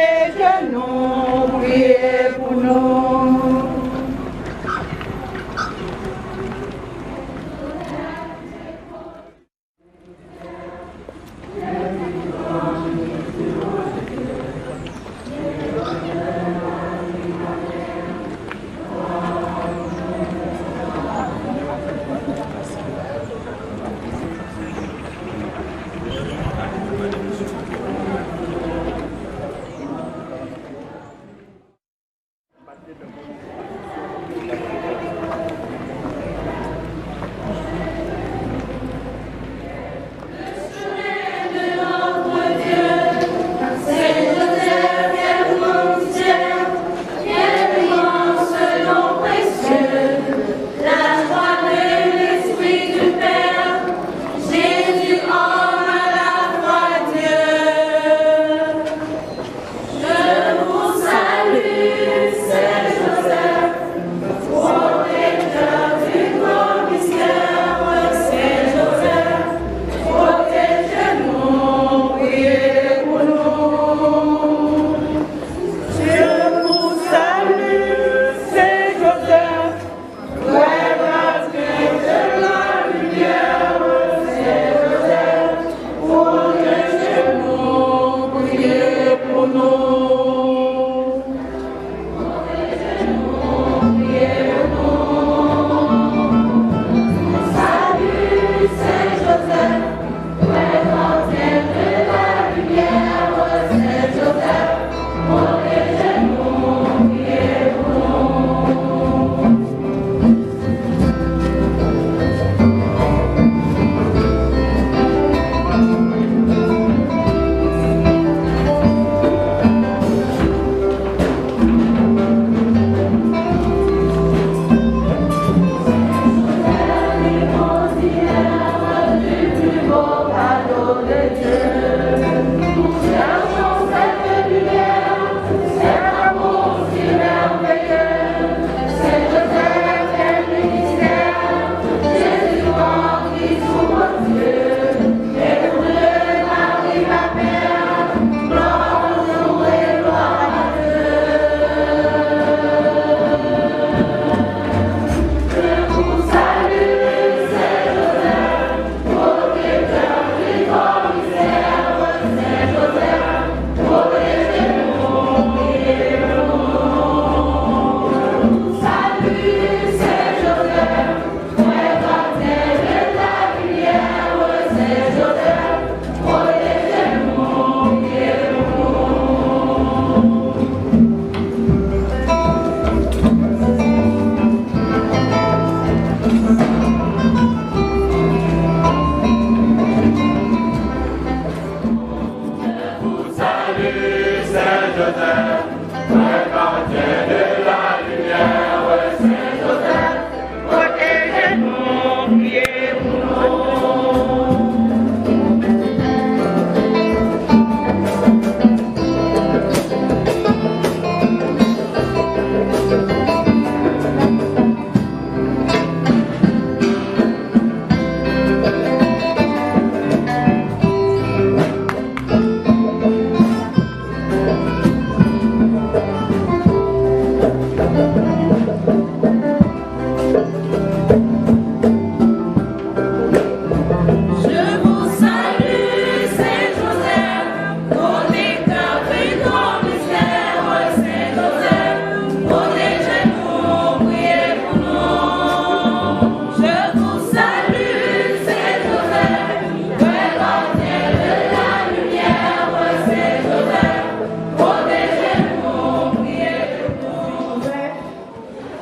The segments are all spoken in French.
Protège nous, priez pour nous.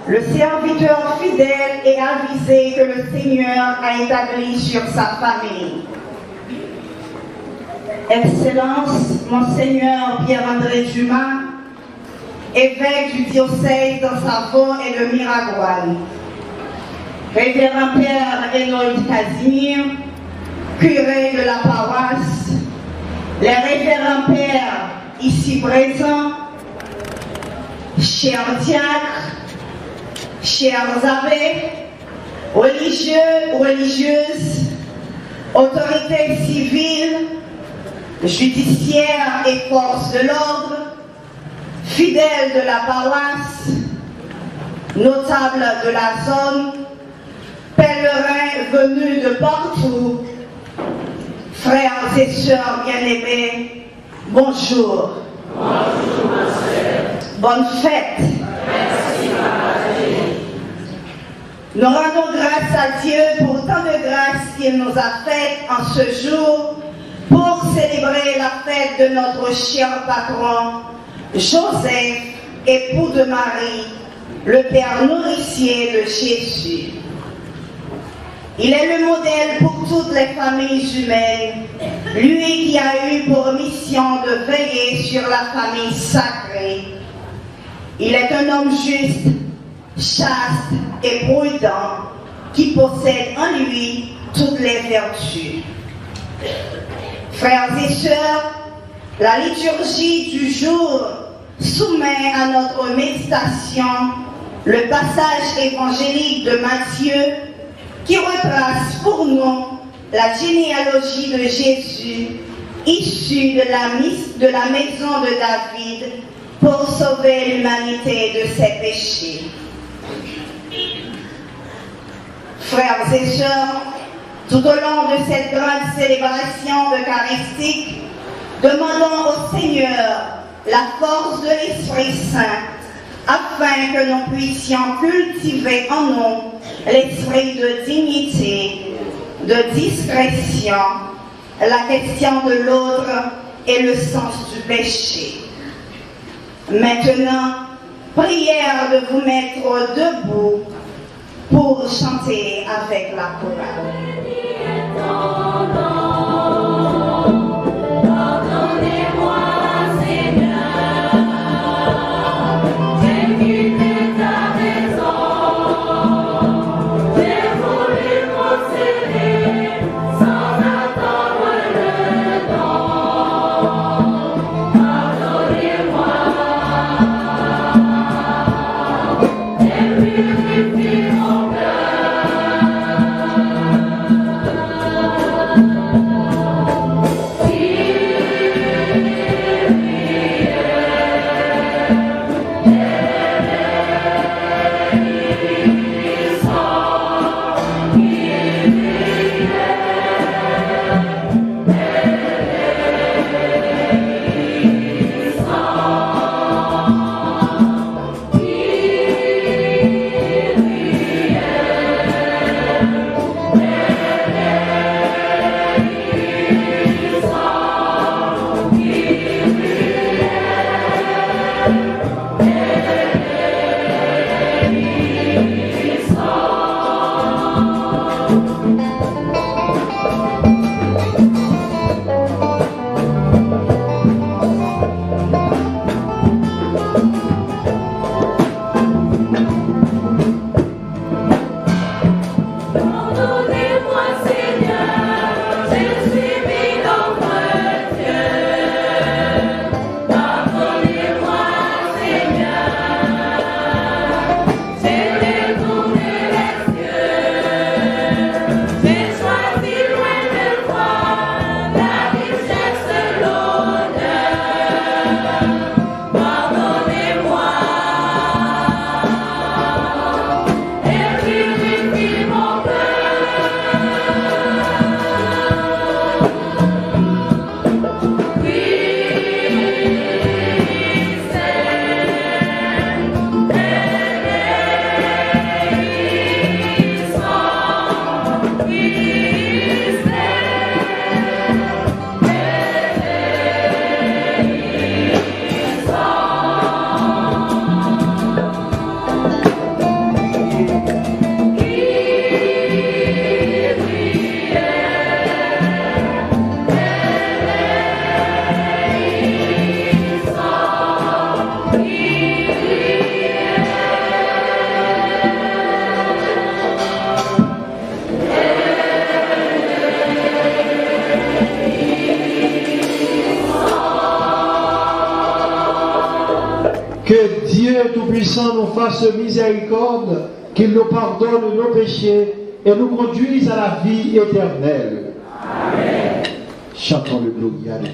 Le serviteur fidèle et avisé que le Seigneur a établi sur sa famille. Excellence, Monseigneur Pierre-André Dumas, évêque du diocèse d'Anse-Savoie et de Miragoâne. Révérend Père Hénoïde Casimir, curé de la paroisse, les révérends pères ici présents, chers diacres, chers abbés, religieux, religieuses, autorités civiles, judiciaires et forces de l'ordre, fidèles de la paroisse, notables de la zone, pèlerins venus de partout, frères et sœurs bien-aimés, bonjour. Bonjour, ma sœur. Bonne fête. Merci, Marie. Nous rendons grâce à Dieu pour tant de grâces qu'il nous a faites en ce jour pour célébrer la fête de notre cher patron, Joseph, époux de Marie, le Père nourricier de Jésus. Il est le modèle pour toutes les familles humaines, lui qui a eu pour mission de veiller sur la famille sacrée. Il est un homme juste, chaste et prudent, qui possède en lui toutes les vertus. Frères et sœurs, la liturgie du jour soumet à notre méditation le passage évangélique de Matthieu qui retrace pour nous la généalogie de Jésus, issu de la maison de David pour sauver l'humanité de ses péchés. Frères et sœurs, tout au long de cette grande célébration eucharistique, demandons au Seigneur la force de l'Esprit Saint afin que nous puissions cultiver en nous l'esprit de dignité, de discrétion, la question de l'autre et le sens du péché. Maintenant, prière de vous mettre debout pour chanter avec la chorale. Que Dieu Tout-Puissant nous fasse miséricorde, qu'il nous pardonne nos péchés et nous conduise à la vie éternelle. Amen. Chantons le Gloria de Dieu.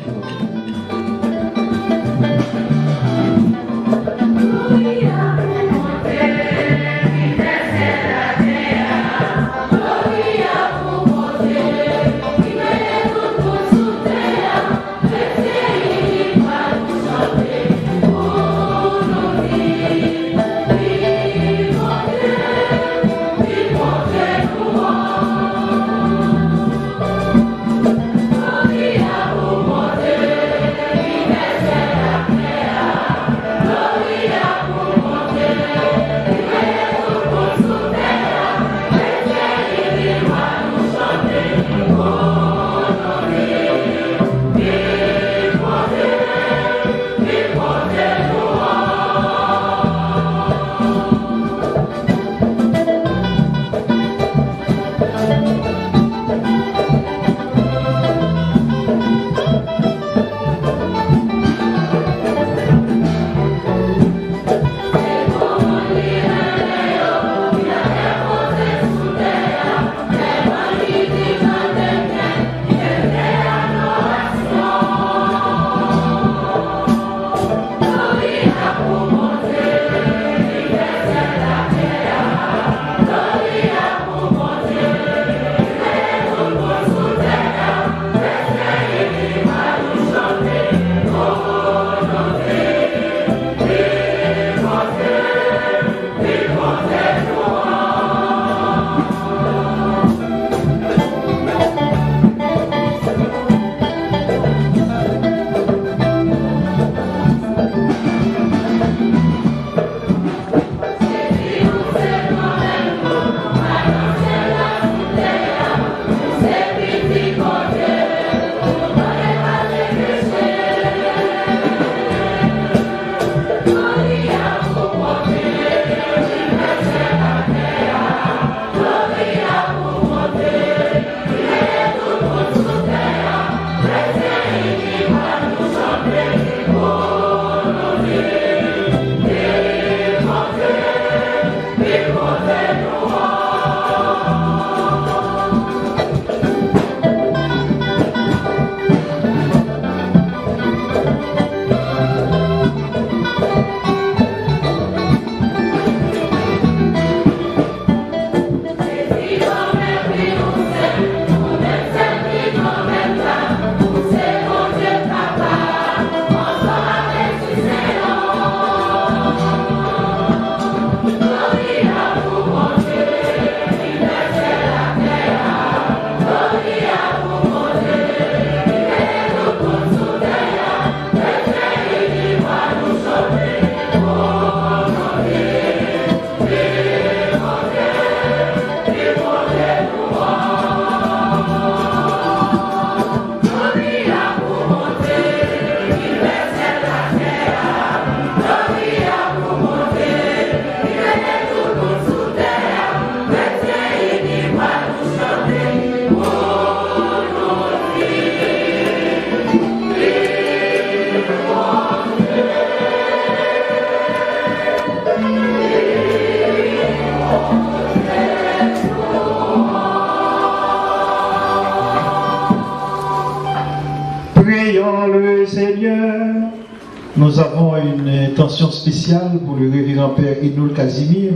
Nous avons une intention spéciale pour le révérend Père Inoul Casimir,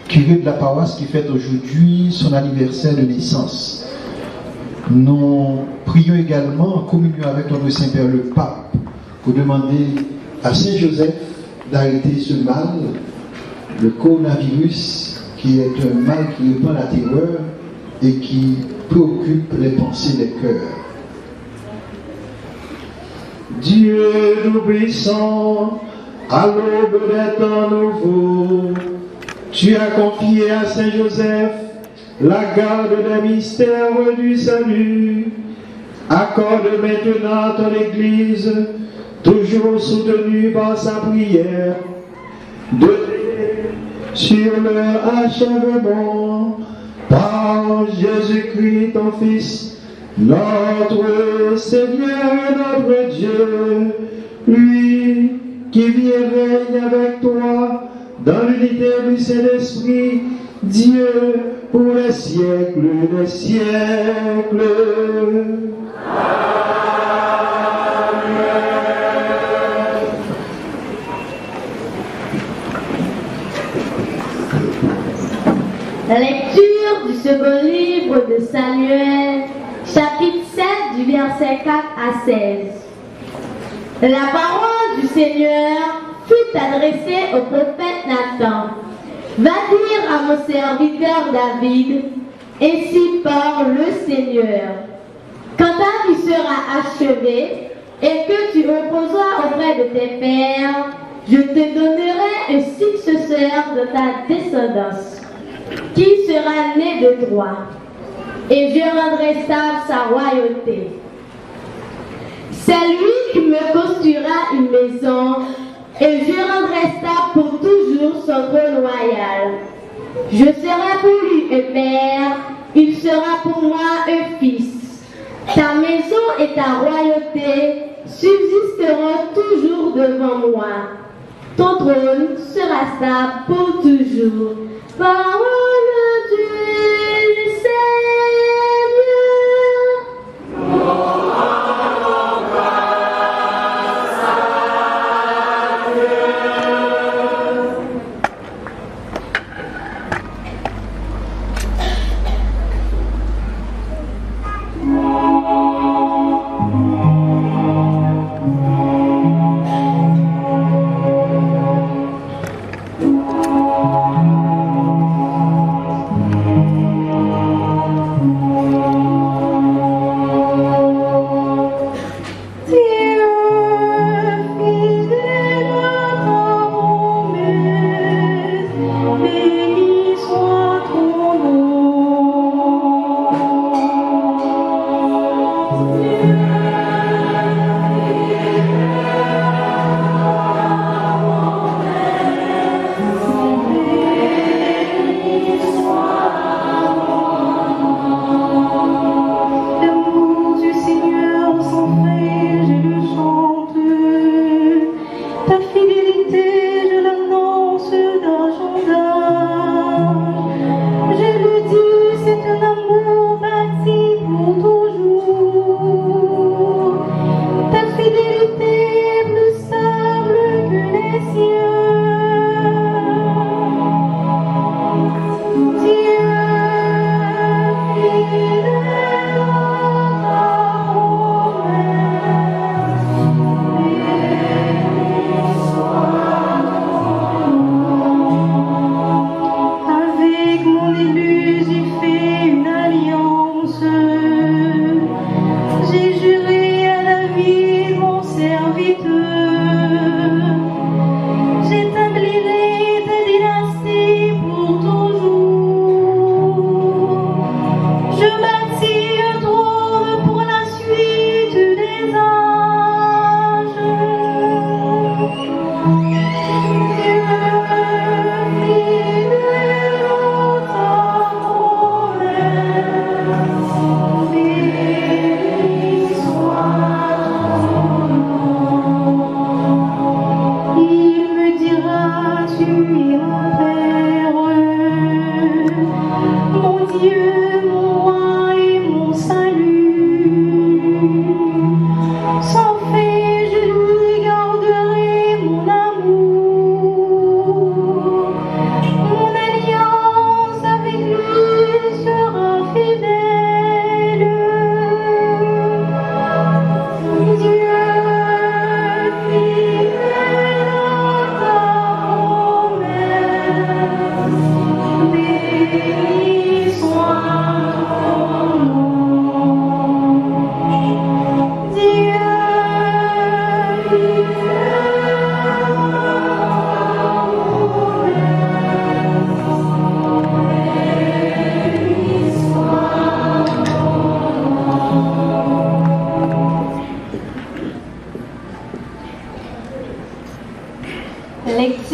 curé de la paroisse qui fête aujourd'hui son anniversaire de naissance. Nous prions également en communion avec notre Saint-Père le Pape pour demander à Saint-Joseph d'arrêter ce mal, le coronavirus, qui est un mal qui répand la terreur et qui préoccupe les pensées des cœurs. Dieu Tout-Puissant, à l'aube des temps nouveaux, tu as confié à Saint Joseph la garde des mystères du salut. Accorde maintenant ton Église, toujours soutenue par sa prière, de sur leur achèvement, par Jésus-Christ ton Fils, notre Seigneur et notre Dieu, lui qui vit et règne avec toi dans l'unité du Saint-Esprit, Dieu pour les siècles des siècles. La lecture du second livre de Samuel, chapitre 7 du verset 4 à 16. La parole du Seigneur fut adressée au prophète Nathan. Va dire à mon serviteur David, ainsi parle le Seigneur. Quand ta vie sera achevée et que tu reposeras auprès de tes pères, je te donnerai un successeur de ta descendance, qui sera né de toi, et je rendrai stable sa royauté. C'est lui qui me construira une maison, et je rendrai stable pour toujours son trône royal. Je serai pour lui un père, il sera pour moi un fils. Ta maison et ta royauté subsisteront toujours devant moi. Ton trône sera stable pour toujours. Parole du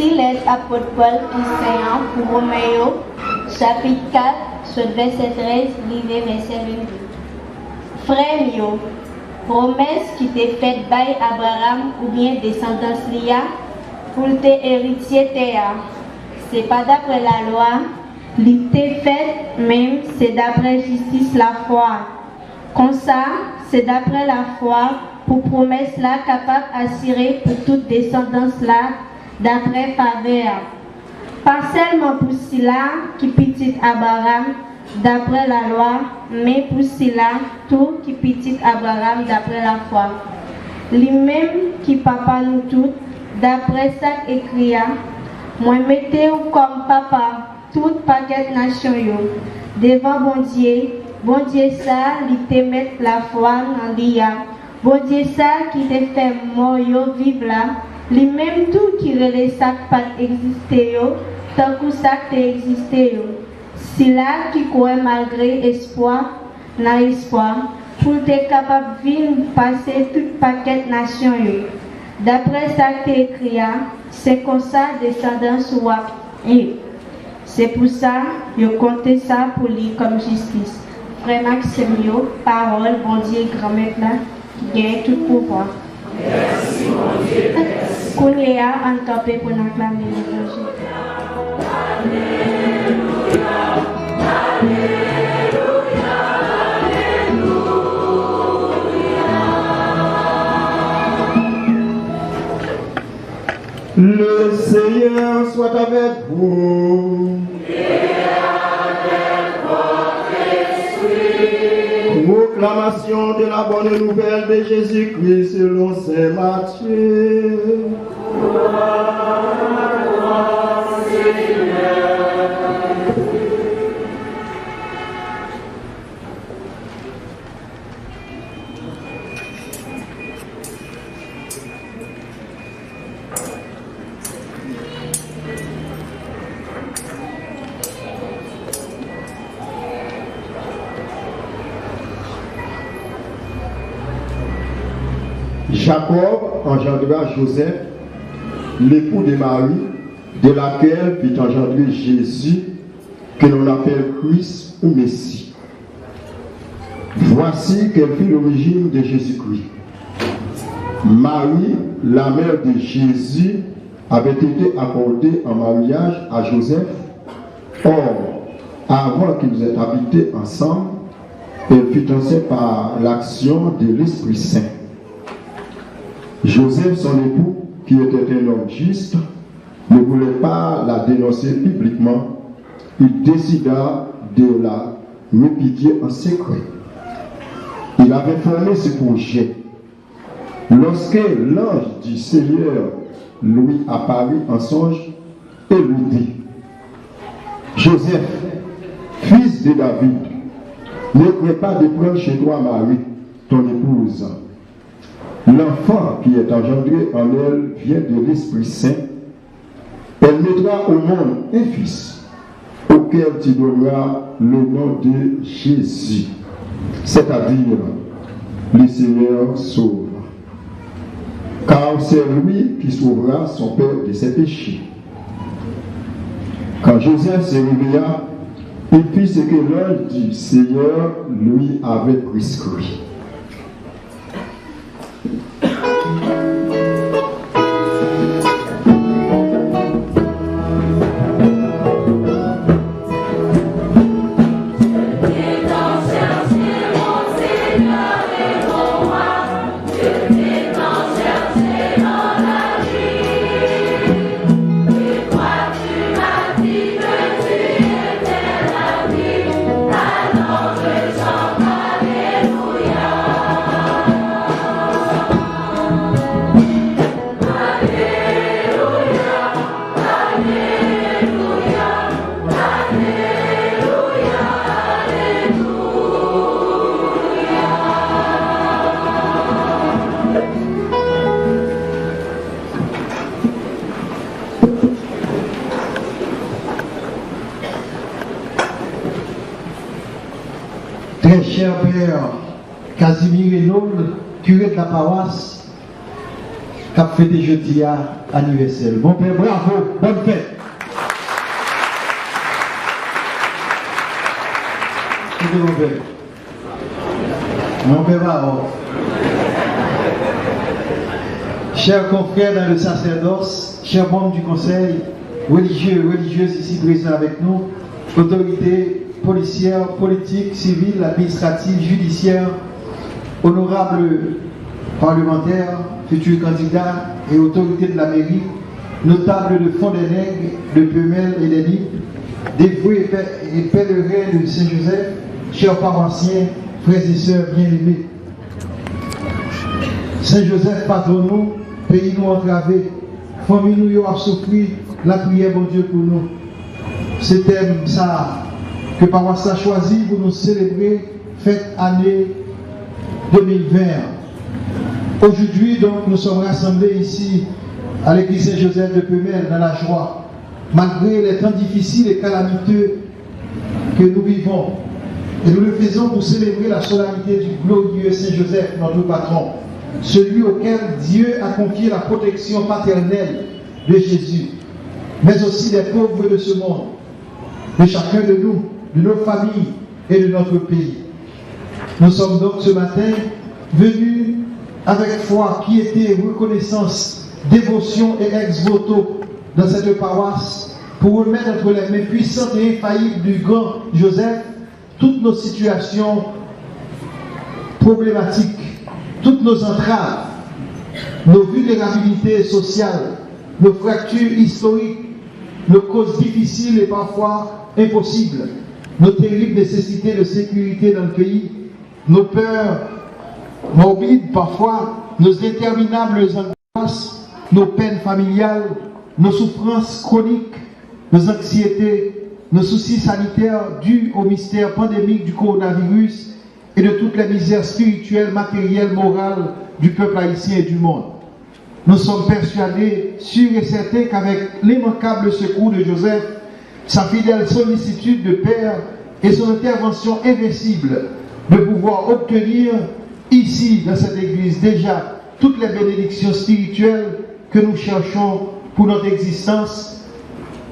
Voici les apôtres Paul qui enseignent pour Roméo, chapitre 4, sur verset 13, livre verset 22. Frère mio, promesse qui t'est faite par Abraham ou bien descendance Lia pour tes héritiers Théa. C'est pas d'après la loi, l'ité faite même, c'est d'après justice la foi. Comme ça, c'est d'après la foi pour promesse là capable d'assurer pour toute descendance là d'après faveur. Pas seulement pour cela qui petit Abraham d'après la loi, mais pour cela tout qui petit Abraham d'après la foi. Lui-même qui papa nous tous d'après ça écrit, moi mettez-vous comme papa toute paquet nation yo devant bon Dieu ça il te met la foi dans l'ia. Bon Dieu ça qui te fait mort yo vivre là, lui-même tout qui relève ça pas exister yo, tant que ça te exister yo. Si là qui croit malgré espoir, n'a espoir, pour te capable de vivre passer toute paquet nation yo. D'après ça que tu écrit, c'est comme ça descendance wap. Et c'est pour ça je compte ça pour lui comme justice. Frère Maxime, parole, bon Dieu, grand-mère là, qui gagne tout pouvoir. Merci, mon Dieu. Qu'on y a en campé pour acclamer l'évangile. Le Seigneur soit avec vous. Proclamation de la bonne nouvelle de Jésus-Christ selon saint Matthieu. Jacob engendra Joseph, l'époux de Marie, de laquelle fut engendré Jésus, que l'on appelle Christ ou Messie. Voici quelle fut l'origine de Jésus-Christ. Marie, la mère de Jésus, avait été accordée en mariage à Joseph. Or, avant qu'ils aient habité ensemble, elle fut enceinte par l'action de l'Esprit Saint. Joseph, son époux, qui était un homme juste, ne voulait pas la dénoncer publiquement. Il décida de la répudier en secret. Il avait formé ce projet. Lorsque l'ange du Seigneur lui apparut en songe et lui dit: Joseph, fils de David, ne crains pas de prendre chez toi Marie, ton épouse. L'enfant qui est engendré en elle vient de l'Esprit Saint. Elle mettra au monde un fils, auquel tu donneras le nom de Jésus, c'est-à-dire le Seigneur sauve. Car c'est lui qui sauvera son père de ses péchés. Quand Joseph se réveilla, il fit ce que l'ange du Seigneur lui avait prescrit. Très cher Père Casimir Hénault, curé de la paroisse, qu'a fêté jeudi à anniversaire. Bon père, bravo, bonne fête. Mon père. Mon père, bravo. Chers confrères dans le sacerdoce, chers membres du conseil, religieux et religieuses ici présents avec nous, autorités policières, politiques, civiles, administratives, judiciaires, honorables parlementaires, futurs candidats et autorités de la mairie, notables de Fond-des-Nègres, de Pemel et des Nippes, dévoués et pèlerins de Saint-Joseph, chers paroissiens, frères et sœurs bien-aimés. Saint-Joseph, patron nous, pays nous entravé, famille nous a souffert, la prière, bon Dieu, pour nous. C'était ça que paroisse a choisi pour nous célébrer fête année 2020. Aujourd'hui, donc, nous sommes rassemblés ici à l'église Saint-Joseph de Pemel dans la joie, malgré les temps difficiles et calamiteux que nous vivons. Et nous le faisons pour célébrer la solennité du glorieux Saint-Joseph, notre patron, celui auquel Dieu a confié la protection paternelle de Jésus, mais aussi des pauvres de ce monde, de chacun de nous, de nos familles et de notre pays. Nous sommes donc ce matin venus avec foi, piété, reconnaissance, dévotion et ex-voto dans cette paroisse pour remettre entre les mains puissantes et infaillibles du grand Joseph toutes nos situations problématiques, toutes nos entraves, nos vulnérabilités sociales, nos fractures historiques, nos causes difficiles et parfois impossibles, nos terribles nécessités de sécurité dans le pays, nos peurs morbides parfois, nos interminables angoisses, nos peines familiales, nos souffrances chroniques, nos anxiétés, nos soucis sanitaires dus au mystère pandémique du coronavirus et de toutes les misères spirituelles, matérielles, morales du peuple haïtien et du monde. Nous sommes persuadés, sûrs et certains qu'avec l'immanquable secours de Joseph, sa fidèle sollicitude de Père et son intervention invincible, de pouvoir obtenir ici, dans cette église, déjà toutes les bénédictions spirituelles que nous cherchons pour notre existence,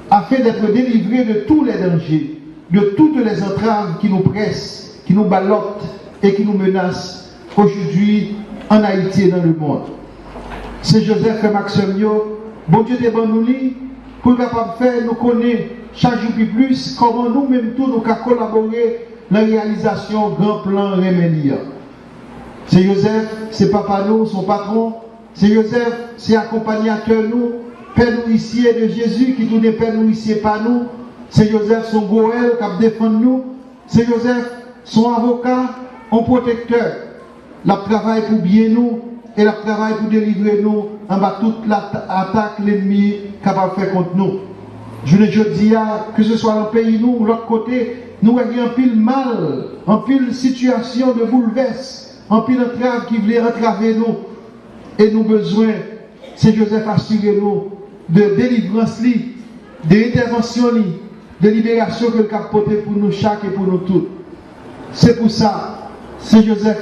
afin d'être délivrés de tous les dangers, de toutes les entraves qui nous pressent, qui nous ballottent et qui nous menacent aujourd'hui en Haïti et dans le monde. Saint Joseph et Maximio, bon Dieu te bon nous lit, pour capable faire nous connaître chaque jour plus comment nous-mêmes tous nous pouvons collaborer dans la réalisation grand plan Remélia. Saint Joseph, c'est papa nous, son patron. Saint Joseph, c'est accompagnateur nous, Père nourricier de Jésus qui tourne Père nourricier par nous. Saint Joseph, son goël qui défend nous. Saint Joseph, son avocat, son protecteur. La travail pour bien nous et la travail pour délivrer nous en bas toute l'attaque l'ennemi capable de faire contre nous. Je ne dis que ce soit dans le pays nous ou l'autre côté, nous avons un pile mal, un pile situation de bouleverse, un pile entrave qui voulait entraver nous. Et nous besoin, Saint Joseph assurer nous de délivrance, d'intervention, de libération que le cap porté pour nous chaque et pour nous tous. C'est pour ça, Saint Joseph,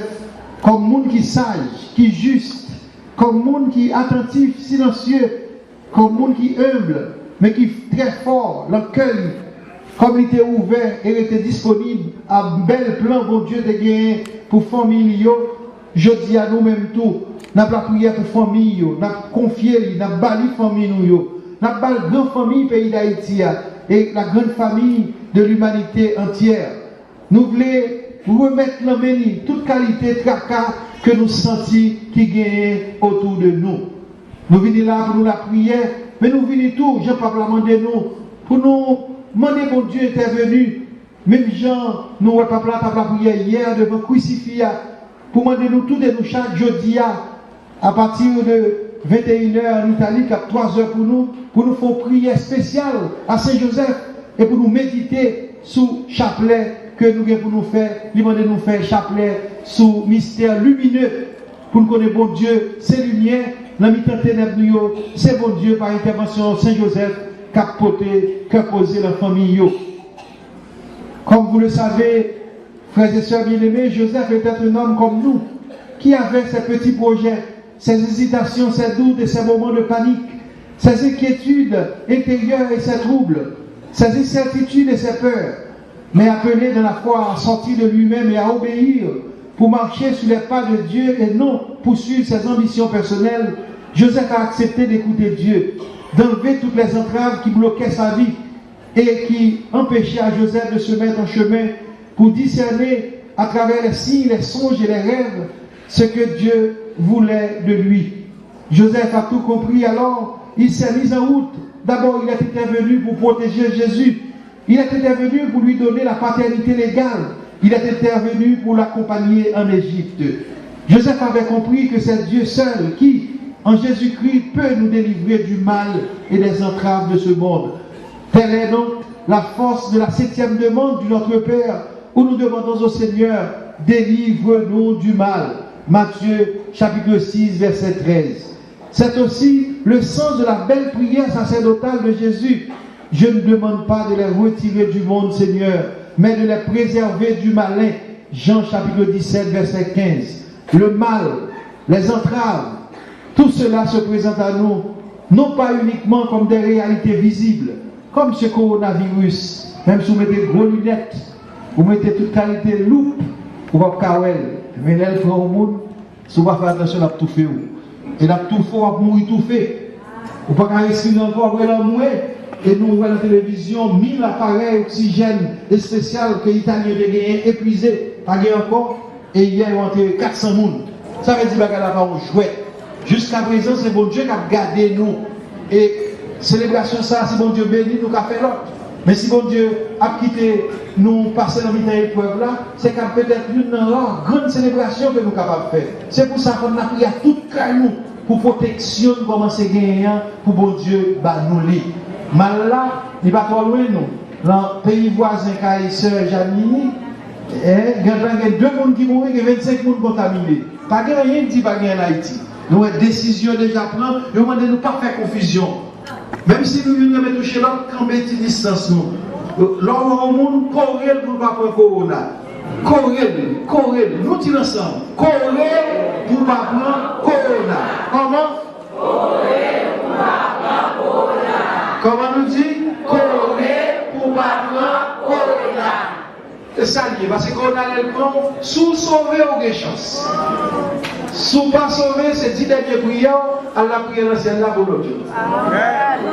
comme monde qui sage, qui juste, comme monde qui attentif, silencieux, comme monde qui humble, mais qui très fort, l'accueil, comme il était ouvert et était disponible à bel plan, bon Dieu, de gagner pour famille, je dis à nous-mêmes tout, n'a pas prière pour famille, n'a confié, n'a bali famille nous, n'a pas la grande famille pays d'Haïti et la grande famille de l'humanité entière. Nous voulons remettre la main toute qualité de tracas que nous sentons qui gagne autour de nous. Nous venons là pour nous la prière, mais nous venons tout, Jean-Paul a demandé nous, pour nous demander bon Dieu intervenu. Même Jean, nous n'avons pas la prière hier devant le crucifix, pour demander nous tout de nous chaque jeudi à partir de 21h en Italie, à 3h pour nous faire prière spéciale à Saint-Joseph et pour nous méditer sous chapelet que nous avons pour nous faire, demander nous faire chapelet sous mystère lumineux pour nous connaître bon Dieu, c'est lumière, dans le mi-temps ténèbres, c'est bon Dieu par intervention Saint-Joseph qui a posé la famille. Comme vous le savez, frères et sœurs bien-aimés, Joseph était un homme comme nous, qui avait ses petits projets, ses hésitations, ses doutes et ses moments de panique, ses inquiétudes intérieures et ses troubles, ses incertitudes et ses peurs, mais appelé dans la foi à sortir de lui-même et à obéir pour marcher sur les pas de Dieu et non poursuivre ses ambitions personnelles, Joseph a accepté d'écouter Dieu, d'enlever toutes les entraves qui bloquaient sa vie et qui empêchaient à Joseph de se mettre en chemin pour discerner à travers les signes, les songes et les rêves ce que Dieu voulait de lui. Joseph a tout compris, alors il s'est mis en route. D'abord, il est intervenu pour protéger Jésus. Il est intervenu pour lui donner la paternité légale. Il est intervenu pour l'accompagner en Égypte. Joseph avait compris que c'est Dieu seul qui, en Jésus-Christ, peut nous délivrer du mal et des entraves de ce monde. Telle est donc la force de la 7e demande de notre Père, où nous demandons au Seigneur, délivre-nous du mal. Matthieu chapitre 6, verset 13. C'est aussi le sens de la belle prière sacerdotale de Jésus. Je ne demande pas de les retirer du monde, Seigneur, mais de les préserver du malin. Jean chapitre 17, verset 15. Le mal, les entraves, tout cela se présente à nous, non pas uniquement comme des réalités visibles, comme ce coronavirus. Même si vous mettez gros lunettes, vous mettez toute qualité loupe, vous ne pouvez pas voir. Mais là, il faut au monde, si vous ne faites pas attention, à tout fait. Et là, tout fait, on va mourir tout fait. Vous ne pouvez pas respirer encore, vous allez mourir. Et nous, on voit la télévision, 1000 appareils oxygène spécial que les Italiens ont gagné, épuisés, pas gagné encore. Et hier, ils ont enterré 400 personnes. Ça veut dire que là, on jouait. Jusqu'à présent, c'est bon Dieu qui a gardé nous. Et célébration, ça, si bon Dieu bénit, nous avons fait l'autre. Mais si bon Dieu a quitté nous passer dans cette épreuve là, c'est qu'à peut-être une grande célébration que nous sommes capables de faire. C'est pour ça qu'on a prié à tout cas nous pour protection, commencer à gagner pour bon Dieu nous lit. Mal là, il va pas loin nous. Dans le pays voisin, Kaïseur, Janini, il y a 2 personnes qui mourent et 25 personnes contaminés. Pas de rien dit pas en Haïti. Nous avons décision déjà prendre, nous demandons de ne pas faire confusion. Même si nous venons toucher l'autre, camper de distance nous. L'homme au monde, courir pour ne pas prendre corona. Courir, nous tirons ensemble. Courir pour ne pas prendre corona. Comment? Courir pour ne pas prendre corona. Comment nous dit? Courir pour ne pas prendre corona. C'est ça lié, parce que corona, elle prend, sous sauver ou des chances. Sous pas sauver, c'est 10 dernières prières, à la prière dans celle-là pour l'autre.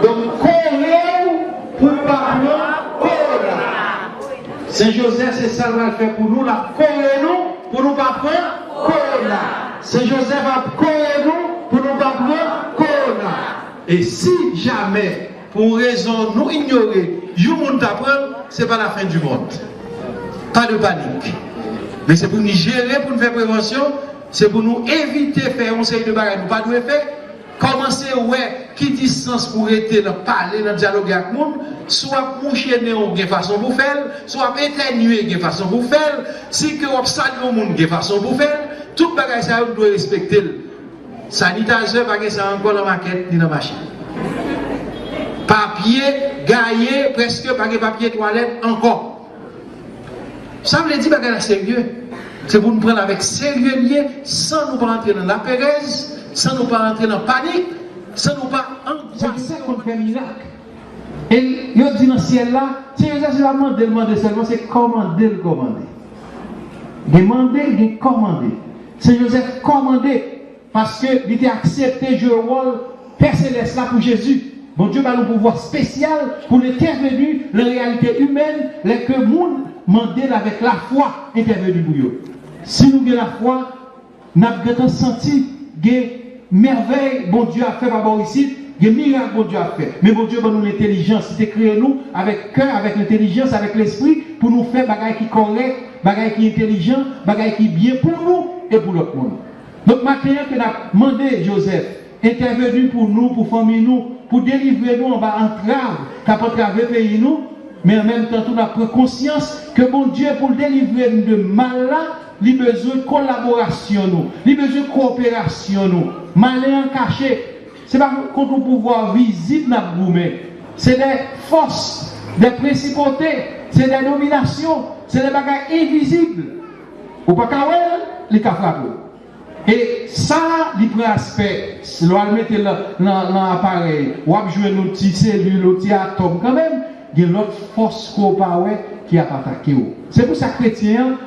Donc, courir pour ne pas prendre corona. Saint Joseph, c'est ça qu'il va faire pour nous, la courir nous pour ne pas prendre corona. Saint Joseph va courir nous pour ne pas prendre corona. Et si jamais, pour raison nous ignorer, du monde t'apprendre, ce n'est pas la fin du monde. Pas de panique. Mais c'est pour nous gérer, pour nous faire prévention, c'est pour nous éviter de faire un série de bagages. Nous pas de faire. Commencer ouais, qui distance pour être dans parler, dans dialoguer avec le monde, soit moucher de façon pour faire, soit éternuer de façon pour faire, si que vous saluez au monde de façon pour faire, tout bagage ça vous doit respecter. Sanitaire, bagage ça encore dans la maquette, dans la machine. Papier, gaillé, presque pas de papier toilette encore. Ça veut dire que c'est sérieux. C'est pour nous prendre avec sérieux, sans nous pas entrer dans la pérèse, sans nous pas entrer dans la panique, sans nous pas angoisser. C'est ça qu'on fait miracle. Et il dit dans le ciel là, si vous avez demandé seulement, c'est commander le commander. Demander, il commander. C'est Joseph commandé parce qu'il était accepté jouer le rôle Père Céleste là pour Jésus. Bon Dieu a un pouvoir spécial pour intervenir dans la réalité humaine, les que le monde demande avec la foi intervenir pour eux. Si nous avons la foi, nous avons senti des merveilles bon Dieu a fait par ici, des miracles bon Dieu a fait. Mais bon Dieu a nous l'intelligence, il a créé nous avec cœur, avec l'intelligence, avec l'esprit, pour nous faire des choses qui sont correctes, des choses qui sont intelligentes, des choses qui sont bien pour nous et pour l'autre monde. Donc maintenant que nous avons demandé Joseph, intervenu pour nous, pour famille nous, pour délivrer nous en bas entrave, qui a entravé le pays nous, mais en même temps, nous avons conscience que mon Dieu, pour délivrer nous de mal là, il a besoin de collaboration nous, il a besoin de coopération nous. Malin caché, ce n'est pas contre le pouvoir visible, c'est des forces, des principautés, c'est des dominations, c'est des bagages invisibles. Ou pas qu'à les frappés. Et ça, il prend aspect. Si l'on met dans l'appareil, ou à jouer nos petites cellules, nos petits atomes, quand même, il y a l'autre force qui a attaqué. C'est pour ça que chrétien,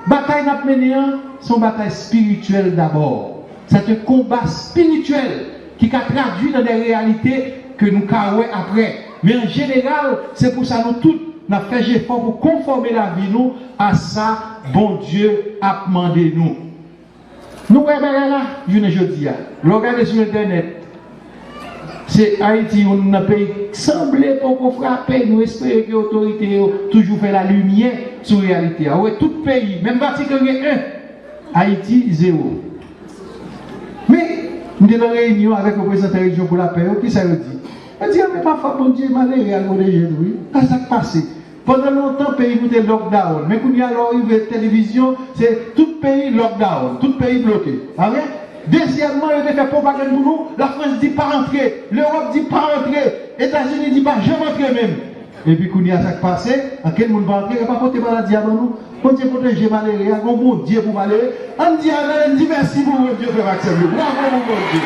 bataille n'a mené, c'est une bataille spirituelle d'abord. C'est un combat spirituel qui a traduit dans des réalités que nous carrons après. Mais en général, c'est pour ça que nous tous, nous avons fait effort pour conformer la vie nous à ça, bon Dieu a demandé nous. Nous voyons là, je ne dis pas. Regardez sur Internet. C'est Haïti, on a un pays semblé pour qu'on frappe. Nous espérons que les autorités ont toujours fait la lumière sur la réalité. Oui, tout pays, même Vatican 1, Haïti 0. Mais nous sommes en réunion avec le président de la région pour la paix. Qui ça veut dire? On dit, mais parfois, bon Dieu, malheureux à protéger nous. Qu'est-ce qui s'est passé? Pendant longtemps, le pays était lockdown. Mais quand il y a la télévision, c'est tout le pays lockdown, tout le pays bloqué. Ah ouais? Deuxièmement, il a fait propagande pour nous. La France dit pas rentrer, l'Europe dit pas rentrer, les États-Unis dit pas je rentrer même. Et puis, quand il y a ça qui passe, en quel monde va rentrer, il n'y a pas porté maladie avant nous. Quand Dieu protège malheureux, il y a un bon Dieu pour malheureux. On dit merci pour mon Dieu, frère Maxime. Bravo, mon Dieu.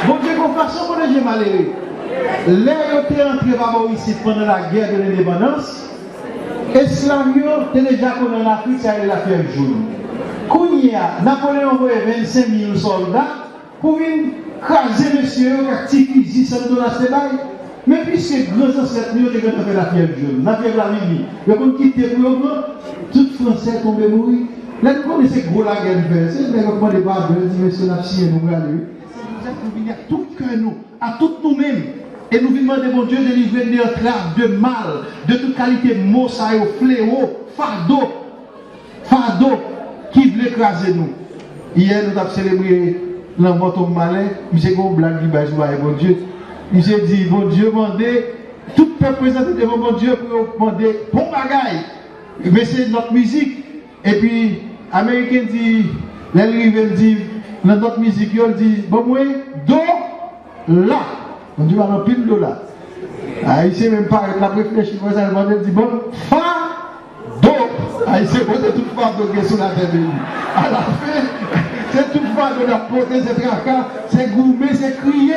Bon Dieu, qu'on fasse pour protéger malheureux. L'air était entré par ici pendant la guerre de l'indépendance. Esclaves étaient déjà connus en Afrique, ça allait la fièvre jaune. Kounia, Napoléon envoyé 25 000 soldats pour venir craser monsieur, qui fusil sans nous dans la sébaille. Mais puisque grands ancêtres nous ont fait la fièvre jaune, la fièvre la Libye, ils ont quitté pour le monde, tout Français tombé mourir. Là, nous connaissons gros la guerre de c'est le développement des barres, je dis, monsieur, la psy, nous regardons. Nous venons à tout cœur, nous, à tout nous-mêmes. Et nous demandons, mon Dieu, de délivrer des entraves, de mal, de toute qualité, mots, fléau, fardeau, qui veut écraser nous. Hier, nous avons célébré la mort de malin, monsieur Gon blague, il va jouer, bon Dieu. Monsieur dit, bon Dieu, demandez, tout peuple présenté devant mon Dieu pour demander, bon bagaille, mais c'est notre musique. Et puis, Américain dit, les dit, dans notre musique, il dit, bon, moi, do, la. On dit, on pile de là. Ah, il sait même pas, avec la réfléchie, il dit, bon, fa, do. Ah, il sait pas, c'est toute femme de guerre sur la terre de lui. À la fin, c'est toute femme de la portée, c'est tracas, c'est gourmet, c'est crier.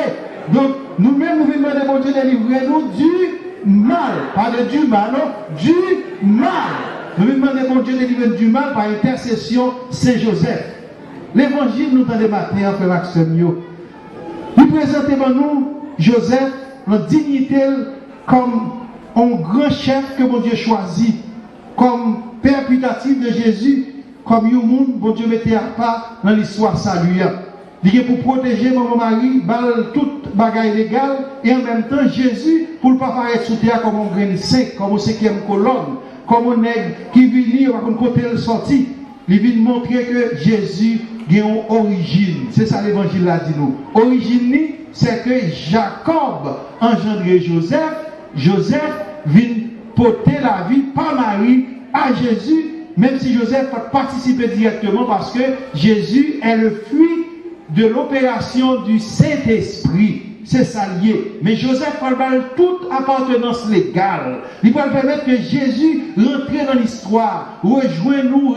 Donc, nous-mêmes, nous venons demander, mon Dieu, de livrer nous du mal. Pas de du mal, non, du mal. Nous demandons, mon Dieu, de livrer du mal par intercession Saint-Joseph. L'évangile nous donne des matins, frère Maxime. Nous présentons nous Joseph, la dignité comme un grand chef que mon Dieu choisit, comme père putatif de Jésus, comme un monde, mon Dieu mettait à part dans l'histoire saluante. Il est pour protéger mon mari, toute bagaille légale, et en même temps Jésus, pour ne pas paraître sous terre comme un grain de saint, comme une cinquième colonne, comme un nègre qui vit lire à côté de sortie. Il vient montrer que Jésus a une origine. C'est ça l'évangile là dit nous. Origine, c'est que Jacob engendré Joseph. Joseph vient porter la vie par Marie à Jésus, même si Joseph a participé directement parce que Jésus est le fruit de l'opération du Saint-Esprit. C'est ça lié. Mais Joseph va toute appartenance légale. Il va permettre que Jésus rentre dans l'histoire. Rejoigne-nous,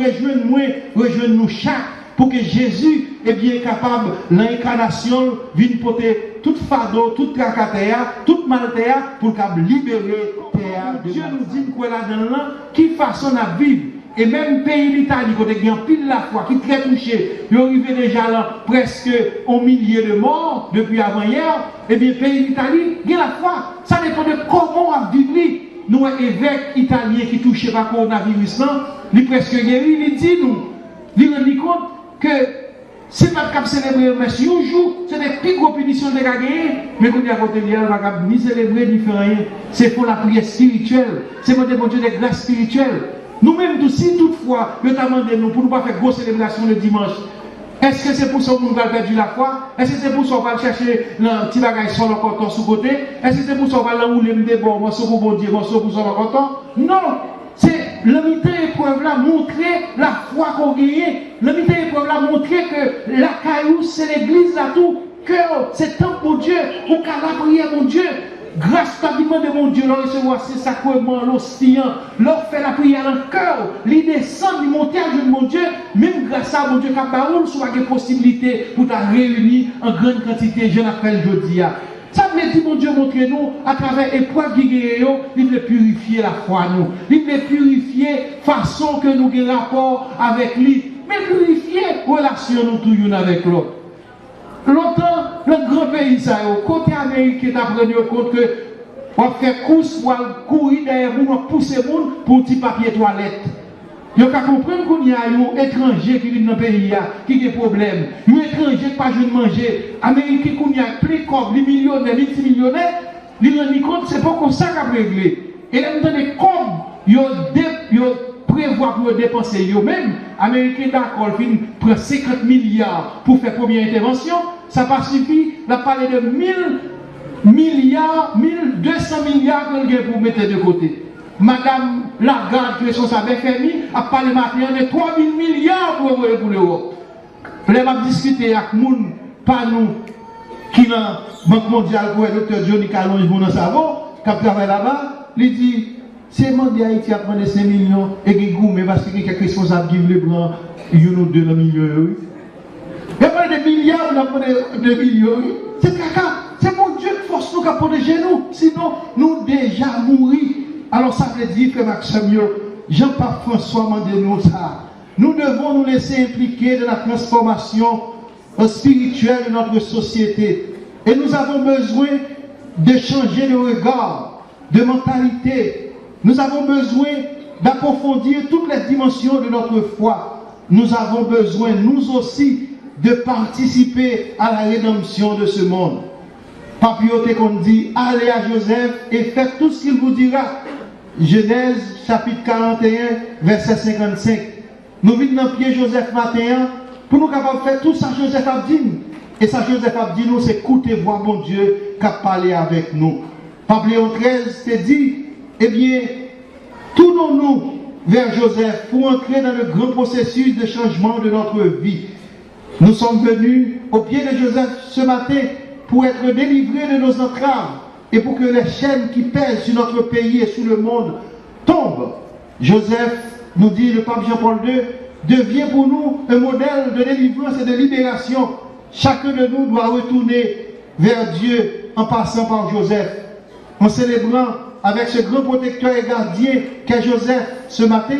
rejoigne-nous chaque. Pour que Jésus est bien capable, l'incarnation, vienne porter toute fardeau, toute cracatéa, toute maltéa, pour qu'elle libérer terre. Dieu nous dit que là-dedans, qui façon à vivre. Et même pays d'Italie, quand il y a pile la foi, qui est très touché, il est arrivé déjà là presque au millier de morts depuis avant-hier. Et bien, pays d'Italie, il y a la foi. Ça dépend de comment on vit. Nous, évêque italien qui touche par coronavirus, il est presque guéri, il dit nous, il rend compte que c'est pas de célébrer, mais si un jour, c'est des plus grosses punitions de gagner, mais quand il y a côté de l'hier, ni célébrer, ni faire rien. C'est pour la prière spirituelle. C'est pour demander des grâces spirituelles. Nous-mêmes, si toutefois, nous demandons nous pour ne pas faire grosse célébration le dimanche, est-ce que c'est pour ça que nous avons perdu la foi? Est-ce que c'est pour ça qu'on va chercher un petit bagage sur le canton sous côté? Est-ce que c'est pour ça qu'on va l'enrouler des bons morceaux pour bon Dieu, morceaux pour sur le canton? Non! C'est la épreuve là montrer la foi qu'on gagne. La épreuve là montrer que la caillou, c'est l'église là tout. Que c'est temps pour Dieu, pour qu'à la prière mon Dieu. grâce pratiquement de mon Dieu, leur recevoir ces sacrements, l'ostillant, leur faire la prière dans le cœur, les descendre, les monter à Dieu de mon Dieu, même grâce à mon Dieu, quand on soit des possibilités pour te réunir en grande quantité, je l'appelle jeudi. Ça veut dire, mon Dieu, montrez-nous à travers l'épreuve qui guérit, il veut purifier la foi, nous. Il veut purifier façon que nous avons rapport avec lui, mais purifier relation nous tous avec l'autre. Longtemps, le grand pays, ça, côté américain, t'as pris compte que on fait course pour courir derrière nous, on pousse les gens pour un petit papier toilette. Vous avez compris qu'il y a des étrangers qui viennent dans le pays, qui ont des problèmes. Des étrangers qui n'ont pas de manger. Les Américains qui ont plus de les millionnaires, les multimillionnaires, ils se rendent compte que ce n'est pas comme ça qu'on a réglé. Et là, nous avons comme ils prévoient pour dépenser eux-mêmes. Les Américains, d'accord, ils prennent 50 milliards pour faire première intervention. Ça pas suffit. On a parlé de 1000 milliards, 1200 milliards pour mettre de côté. Madame Lagarde, qui est son FMI, a parlé maintenant de 3000 milliards pour envoyer pour l'Europe. On va discuter avec les gens, pas nous, qui dans la Banque mondiale, pour le docteur Johnny Calonge, mon savon, qui travaille là-bas, il dit, c'est le monde d'Haïti a demandé 5 millions, et qui goûte, parce qu'il y a quelques responsables qui veulent prendre 1 ou 2 millions. Il y a pas de milliards, il y a pas de millions. C'est caca. C'est mon Dieu qui force nous à protéger nous. Sinon, nous déjà mourir. Alors ça veut dire que Maxime, Jean-Paul François m'a dit nous ça. Nous devons nous laisser impliquer dans la transformation spirituelle de notre société. Et nous avons besoin de changer de regard, de mentalité. Nous avons besoin d'approfondir toutes les dimensions de notre foi. Nous avons besoin, nous aussi, de participer à la rédemption de ce monde. Papioté qu'on dit, allez à Joseph et faites tout ce qu'il vous dira. Genèse chapitre 41, verset 55. Nous venons dans le pied Joseph matin pour nous capables de faire tout ça Joseph a dit. Et ça Joseph a dit nous, c'est écoutez voir mon Dieu qui a parlé avec nous. Papillon 13 te dit, eh bien, tournons-nous vers Joseph pour entrer dans le grand processus de changement de notre vie. Nous sommes venus au pied de Joseph ce matin pour être délivrés de nos entraves et pour que les chaînes qui pèsent sur notre pays et sur le monde tombent. Joseph, nous dit le pape Jean-Paul II, devient pour nous un modèle de délivrance et de libération. Chacun de nous doit retourner vers Dieu en passant par Joseph. En célébrant avec ce grand protecteur et gardien qu'est Joseph ce matin,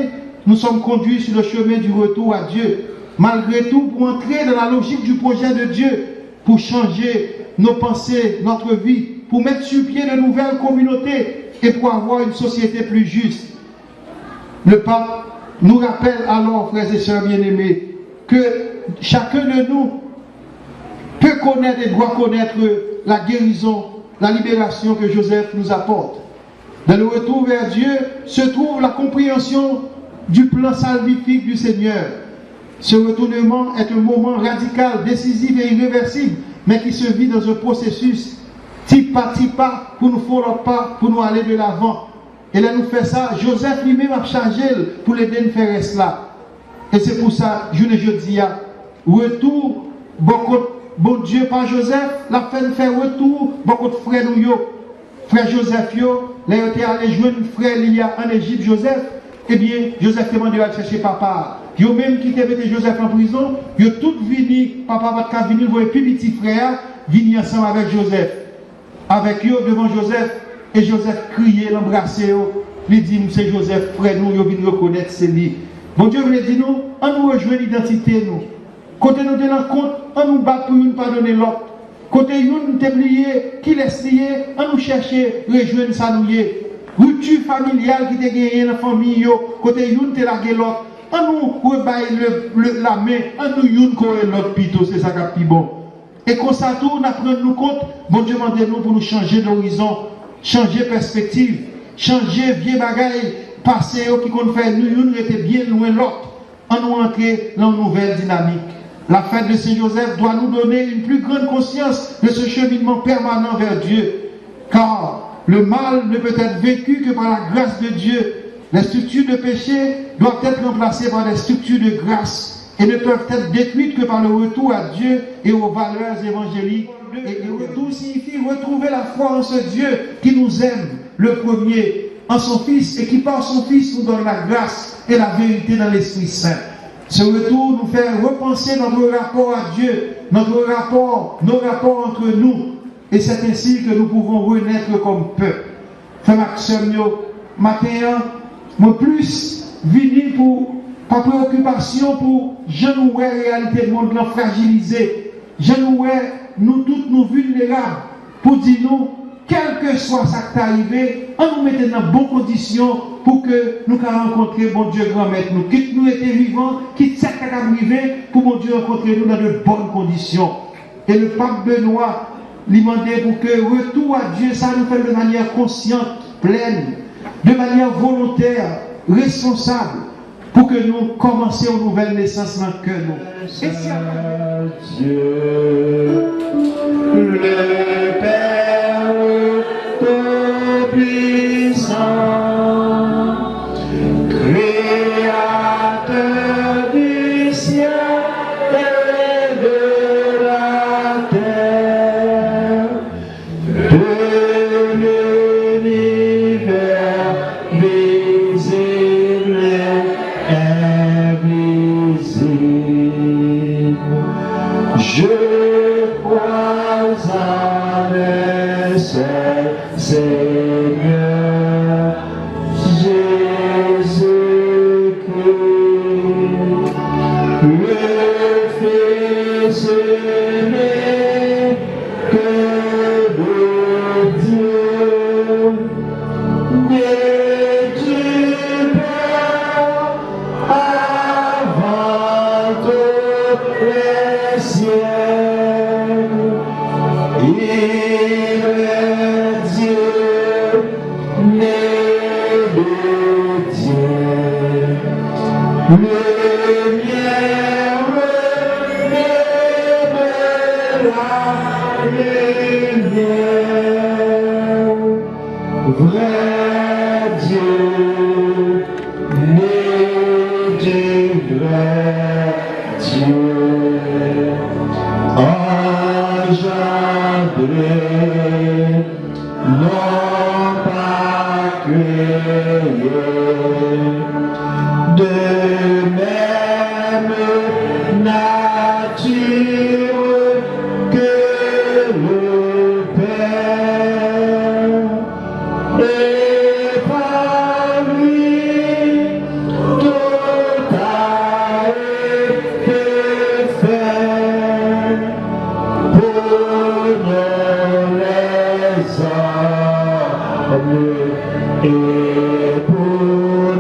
nous sommes conduits sur le chemin du retour à Dieu. Malgré tout, pour entrer dans la logique du projet de Dieu, pour changer nos pensées, notre vie, pour mettre sur pied de nouvelles communautés et pour avoir une société plus juste. Le pape nous rappelle alors, frères et sœurs bien-aimés, que chacun de nous peut connaître et doit connaître la guérison, la libération que Joseph nous apporte. Dans le retour vers Dieu se trouve la compréhension du plan salvifique du Seigneur. Ce retournement est un moment radical, décisif et irréversible, mais qui se vit dans un processus petit pas pour nous faire le pas, pour nous aller de l'avant. Et là, nous fait ça. Joseph lui-même a chargé pour l'aider à faire cela. Et c'est pour ça, je dis, retour, bon Dieu par Joseph, la fait retour, beaucoup de frères nous, frère Joseph, là, il était allé jouer un frère lié en Égypte, Joseph. Eh bien, Joseph demandé à chercher papa. Yo même qui avait Joseph en prison, yo tout vini, papa va venir voir plus petit frère, vini ensemble avec Joseph. Avec eux devant Joseph, et Joseph criait, l'embrassait, lui dit c'est Joseph, frère nous, yo vini reconnaître c'est lui. Bon Dieu veut dire nous, on nous rejoint l'identité nous. Côté nous tenons compte, on nous bat pour nous pardonner l'autre. Côté nous nous oublié, qui laisse lier, on nous chercher, rejoindre ça nous lier. Rupture familiale qui te gagné dans la famille, côté nous te la l'autre. On nous rebaille la main, on nous youn corée l'autre pito, c'est ça qui est bon. Et comme ça tout, on apprend nous compte, bon Dieu demande-nous pour nous changer d'horizon, changer perspective, changer vieux bagaille, passer qui qu'on fait, nous youn était bien loin l'autre. On nous entrer dans une nouvelle dynamique. La fête de Saint-Joseph doit nous donner une plus grande conscience de ce cheminement permanent vers Dieu. Car le mal ne peut être vécu que par la grâce de Dieu. Les structures de péché doivent être remplacées par des structures de grâce et ne peuvent être détruites que par le retour à Dieu et aux valeurs évangéliques. Et le retour signifie retrouver la foi en ce Dieu qui nous aime, le premier, en son Fils, et qui par son Fils nous donne la grâce et la vérité dans l'Esprit Saint. Ce retour nous fait repenser notre rapport à Dieu, nos rapports entre nous, et c'est ainsi que nous pouvons renaître comme peuple. Frère Maxime, matin, moi plus venu pour pas préoccupation pour je nous vois réalité du monde fragilisé, je nous vois nous toutes nous vulnérables pour dire nous quel que soit ça qui est arrivé, on nous mette dans de bonnes conditions pour que nous puissions rencontrer bon Dieu grand maître nous, quitte nous étions vivants, quitte ça qui est arrivé pour bon Dieu rencontrer nous dans de bonnes conditions. Et le pape Benoît lui demandait pour que retour à Dieu ça nous fait de manière consciente, pleine, de manière volontaire, responsable, pour que nous commencions une nouvelle naissance dans le cœur. Et si Dieu, le Père Tout-Puissant, Créateur du ciel et de la terre, de l'univers visible et invisible. Je crois en le seul Seigneur Jésus-Christ, le Fils unique de Dieu, né du Père avant tous les siècles. Il est Dieu, né de Dieu, lumière né de la lumière, vrai Dieu, né du vrai Dieu, engendré, non pas créé, de même nature que le Père, et par lui tout a été fait pour nous les hommes et pour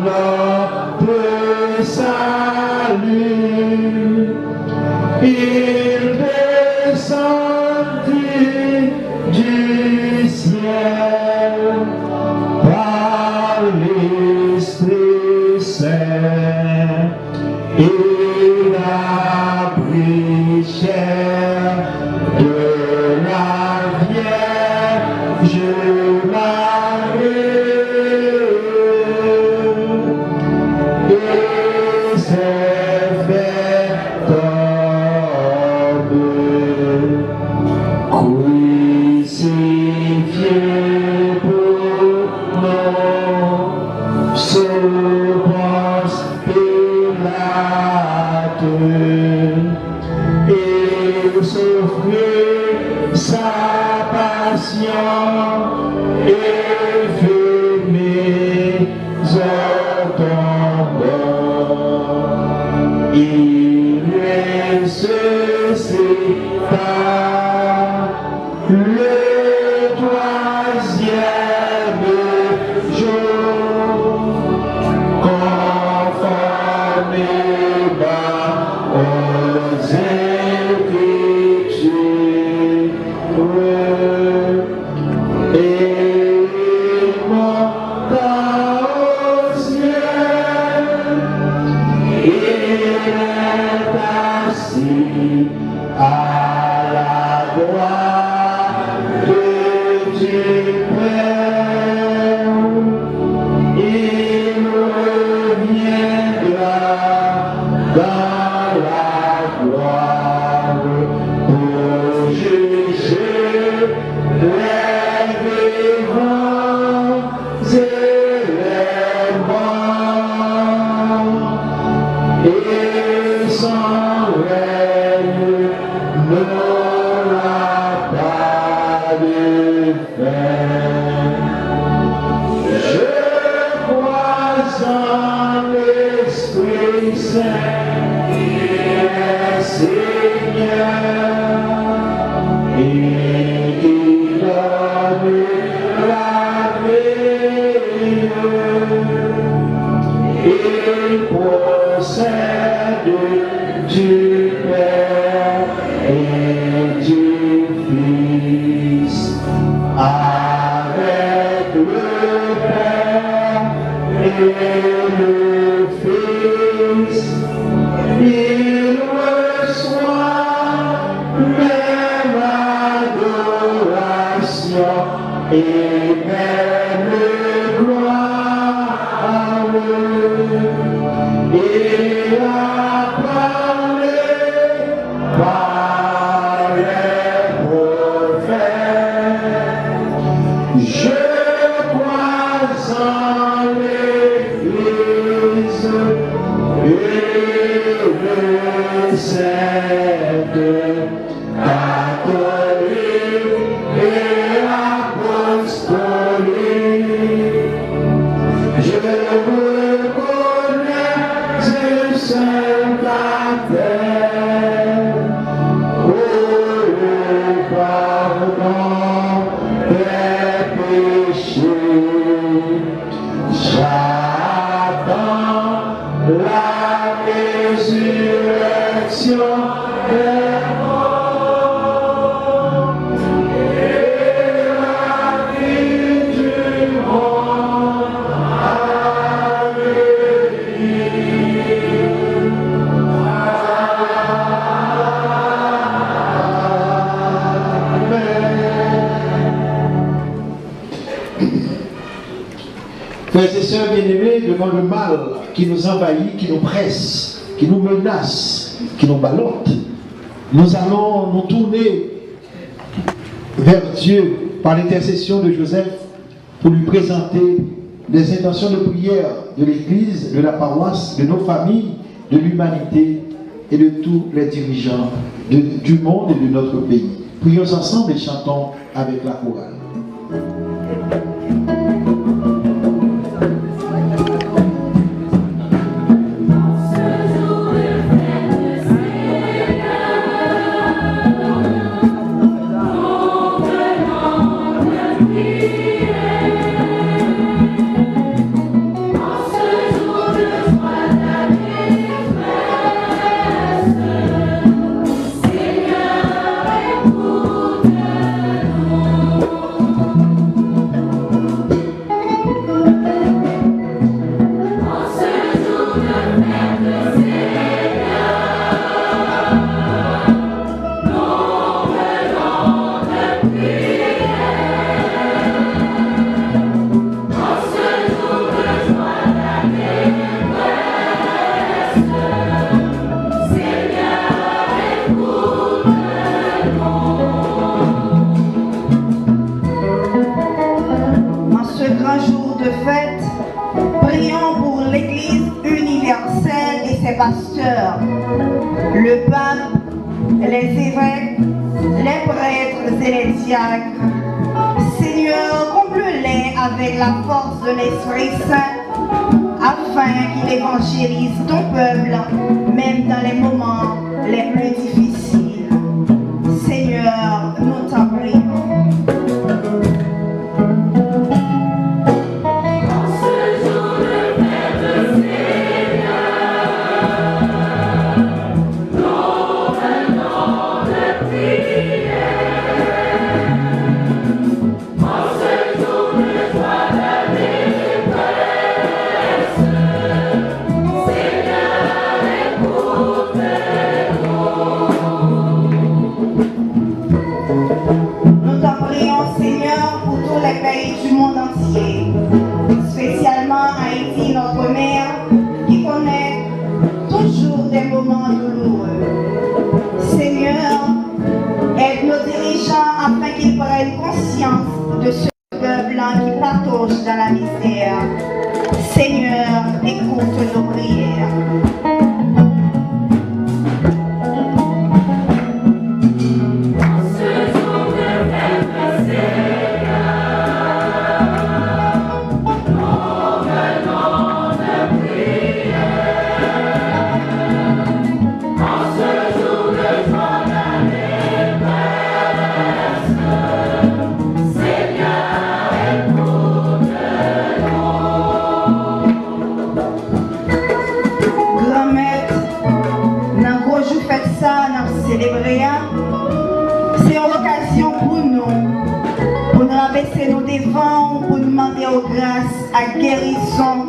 notre salut. Il descendit du ciel par l'Esprit Saint. Il a pris chair de la Vierge Marie et s'est fait homme, crucifié pour nous, sous Ponce Pilate, et souffrit sa passion et fut mis au tombeau. Il ressuscita le troisième jour, conformément aux Écritures, et et qui donne la vie. Il procède du Père et du Fils, avec le Père et le Fils. Il reçoit même adoration et même gloire. Et a parlé par les prophètes. Je crois en l'Église sainte, catholique et apostolique. Je reconnais un saint baptême pour le pardon des péchés. J'attends la résurrection des morts et la vie du monde à venir. Frères et sœurs bien-aimés, devant le mal qui nous envahit, qui nous presse, qui nous menace, qui nous ballotte, nous allons nous tourner vers Dieu par l'intercession de Joseph pour lui présenter des intentions de prière de l'Église, de la paroisse, de nos familles, de l'humanité et de tous les dirigeants du monde et de notre pays. Prions ensemble et chantons avec la chorale. Pasteurs, le pape, les évêques, les prêtres et les diacres. Seigneur, comble-les avec la force de l'Esprit Saint, afin qu'il évangélise ton peuple, même dans les moments les plus difficiles. Seigneur, nous t'en prions. Du monde entier, spécialement Haïti, notre mère, qui connaît toujours des moments douloureux. Seigneur, aide nos dirigeants afin qu'ils prennent conscience de ce peuple qui patauge dans la misère. Seigneur, écoute nos prières. à guérison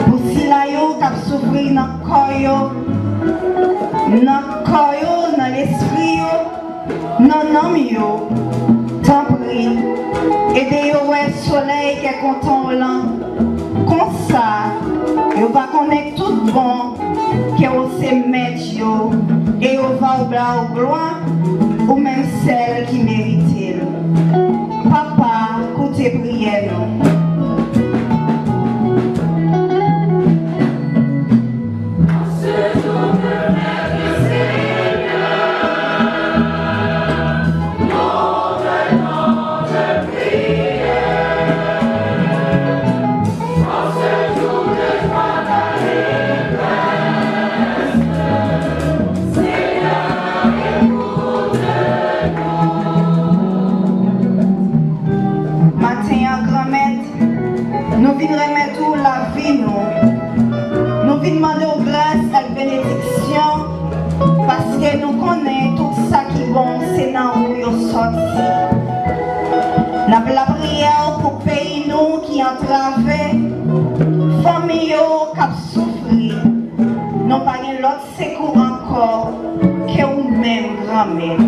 pour si la yo qui a souffert dans le corps, dans l'esprit, dans l'âme yo. Tant pis, aidez yo ouais soleil qui est content là. Comme ça, yo va connaître tout bon que vous se mettre yo et yo va au gloire ou même celle qui mérite. Papa, écoutez prière nous. Nous venons remettre la vie, nous venons demander grâce à la bénédiction parce que nous connaissons tout ça qui est bon, c'est dans où nous sortis. Nous avons la prière pour pays nous qui entravent, famille qui ont souffert. Nous n'avons pas l'autre secours encore que nous-mêmes grand-mère.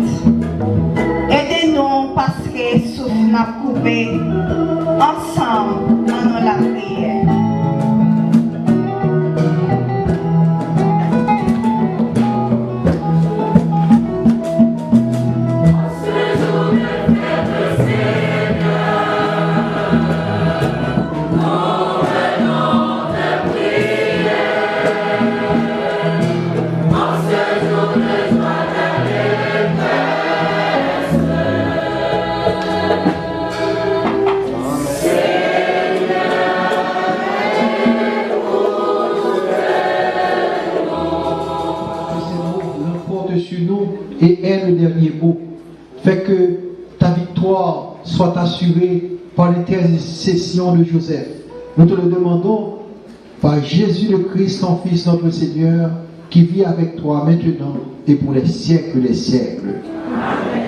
Aidez-nous parce que souffle n'a coupé ensemble dans la prière. Et est le dernier mot. Fait que ta victoire soit assurée par l'intercession de Joseph. Nous te le demandons par Jésus le Christ, ton Fils, notre Seigneur, qui vit avec toi maintenant et pour les siècles des siècles. Amen.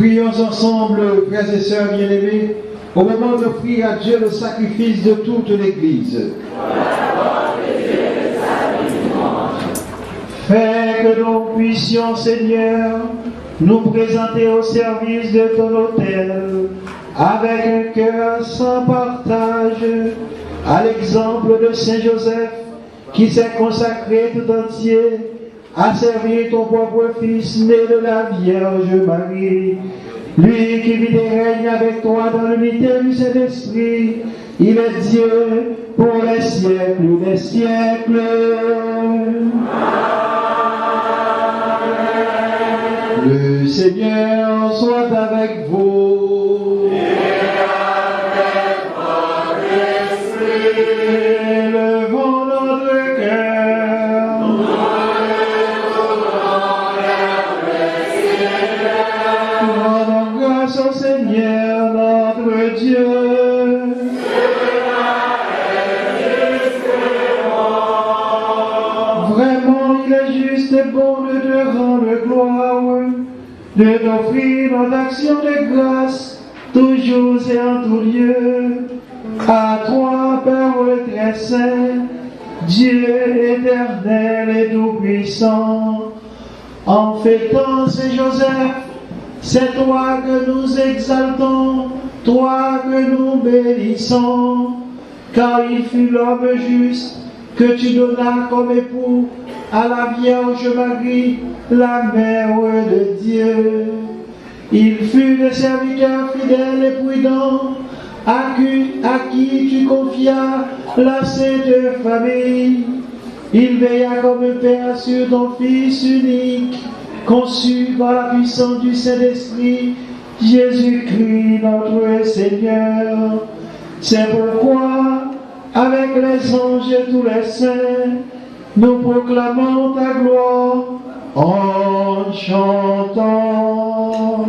Prions ensemble, frères et sœurs bien-aimés, au moment d'offrir à Dieu le sacrifice de toute l'Église. Fais que nous puissions, Seigneur, nous présenter au service de ton autel avec un cœur sans partage, à l'exemple de Saint Joseph qui s'est consacré tout entier à servir ton propre Fils né de la Vierge Marie. Lui qui vit et règne avec toi dans l'unité du Saint-Esprit, il est Dieu pour les siècles des siècles. Le Seigneur soit avec vous. Et avec votre esprit. Élevons notre cœur. Nous élevons vers le Seigneur. Rendons grâce au Seigneur notre Dieu. Vraiment, il est juste et bon de te rendre gloire, de t'offrir notre action de grâce, toujours et en tout lieu. À toi, Père très saint, Dieu éternel et tout-puissant, en fêtant Saint Joseph, c'est toi que nous exaltons, toi que nous bénissons, car il fut l'homme juste que tu donnas comme époux à la Vierge Marie, la Mère de Dieu. Il fut le serviteur fidèle et prudent à qui tu confias la sainte famille. Il veilla comme un père sur ton Fils unique, conçu par la puissance du Saint-Esprit, Jésus-Christ notre Seigneur. C'est pourquoi, avec les anges et tous les saints, nous proclamons ta gloire en chantant.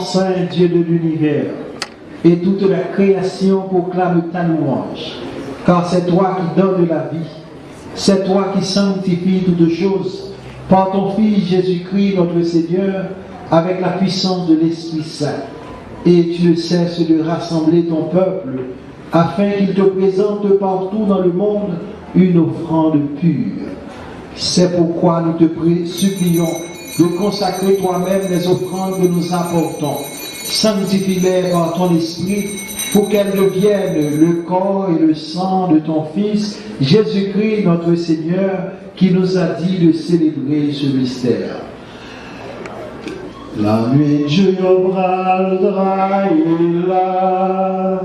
saint, Dieu de l'univers, et toute la création proclame ta louange, car c'est toi qui donnes la vie, c'est toi qui sanctifies toutes choses, par ton Fils Jésus-Christ notre Seigneur, avec la puissance de l'Esprit Saint. Et tu ne cesses de rassembler ton peuple, afin qu'il te présente partout dans le monde une offrande pure. C'est pourquoi nous te supplions de consacrer toi-même les offrandes que nous apportons. Sanctifie-les par ton esprit pour qu'elles deviennent le corps et le sang de ton Fils, Jésus-Christ notre Seigneur, qui nous a dit de célébrer ce mystère. La nuit du bras là,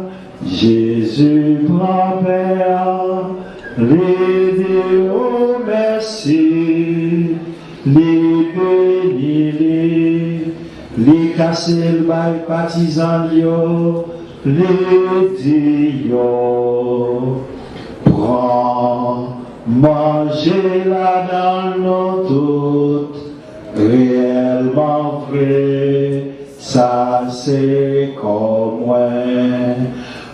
Jésus prend Père, les dieux au merci, les bénis, les casser le bail partisan, les dieux, prends, mangez là dans nos doutes, réellement vrai, ça c'est comme moi,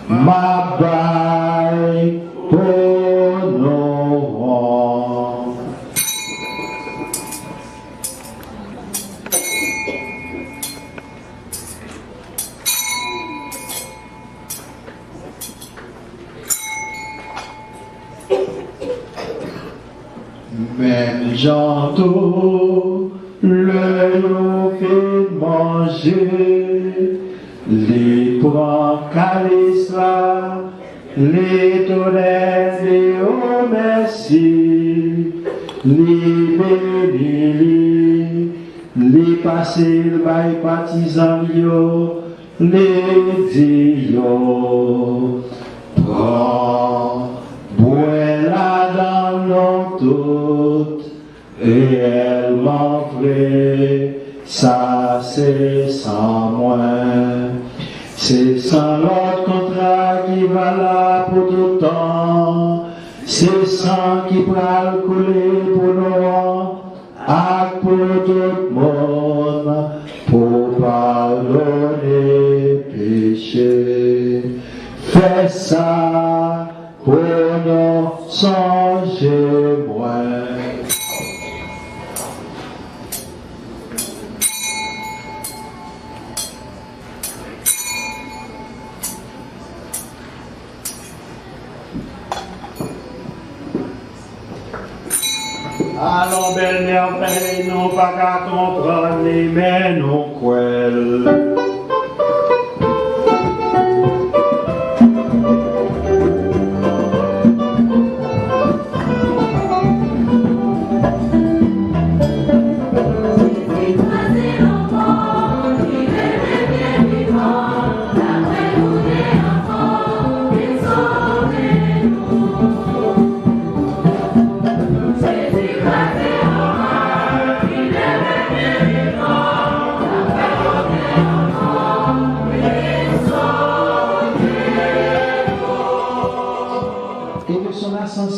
ma baille pour nous. Même j'entends le loup fait manger, les prend calice là, les tonnerres les oh merci, les bénis, les passés le bail partisan les dios, prends, bois là dans nos doutes, réellement vrai, ça c'est sans moi. C'est sans l'autre contrat qui va là pour tout le temps. C'est sans qui va couler pour nous, et pour tout le monde, pour pardonner péché. Fais ça pour nous changer moins. Allons, belle merveille, non pas qu'à comprendre, mais non quelle.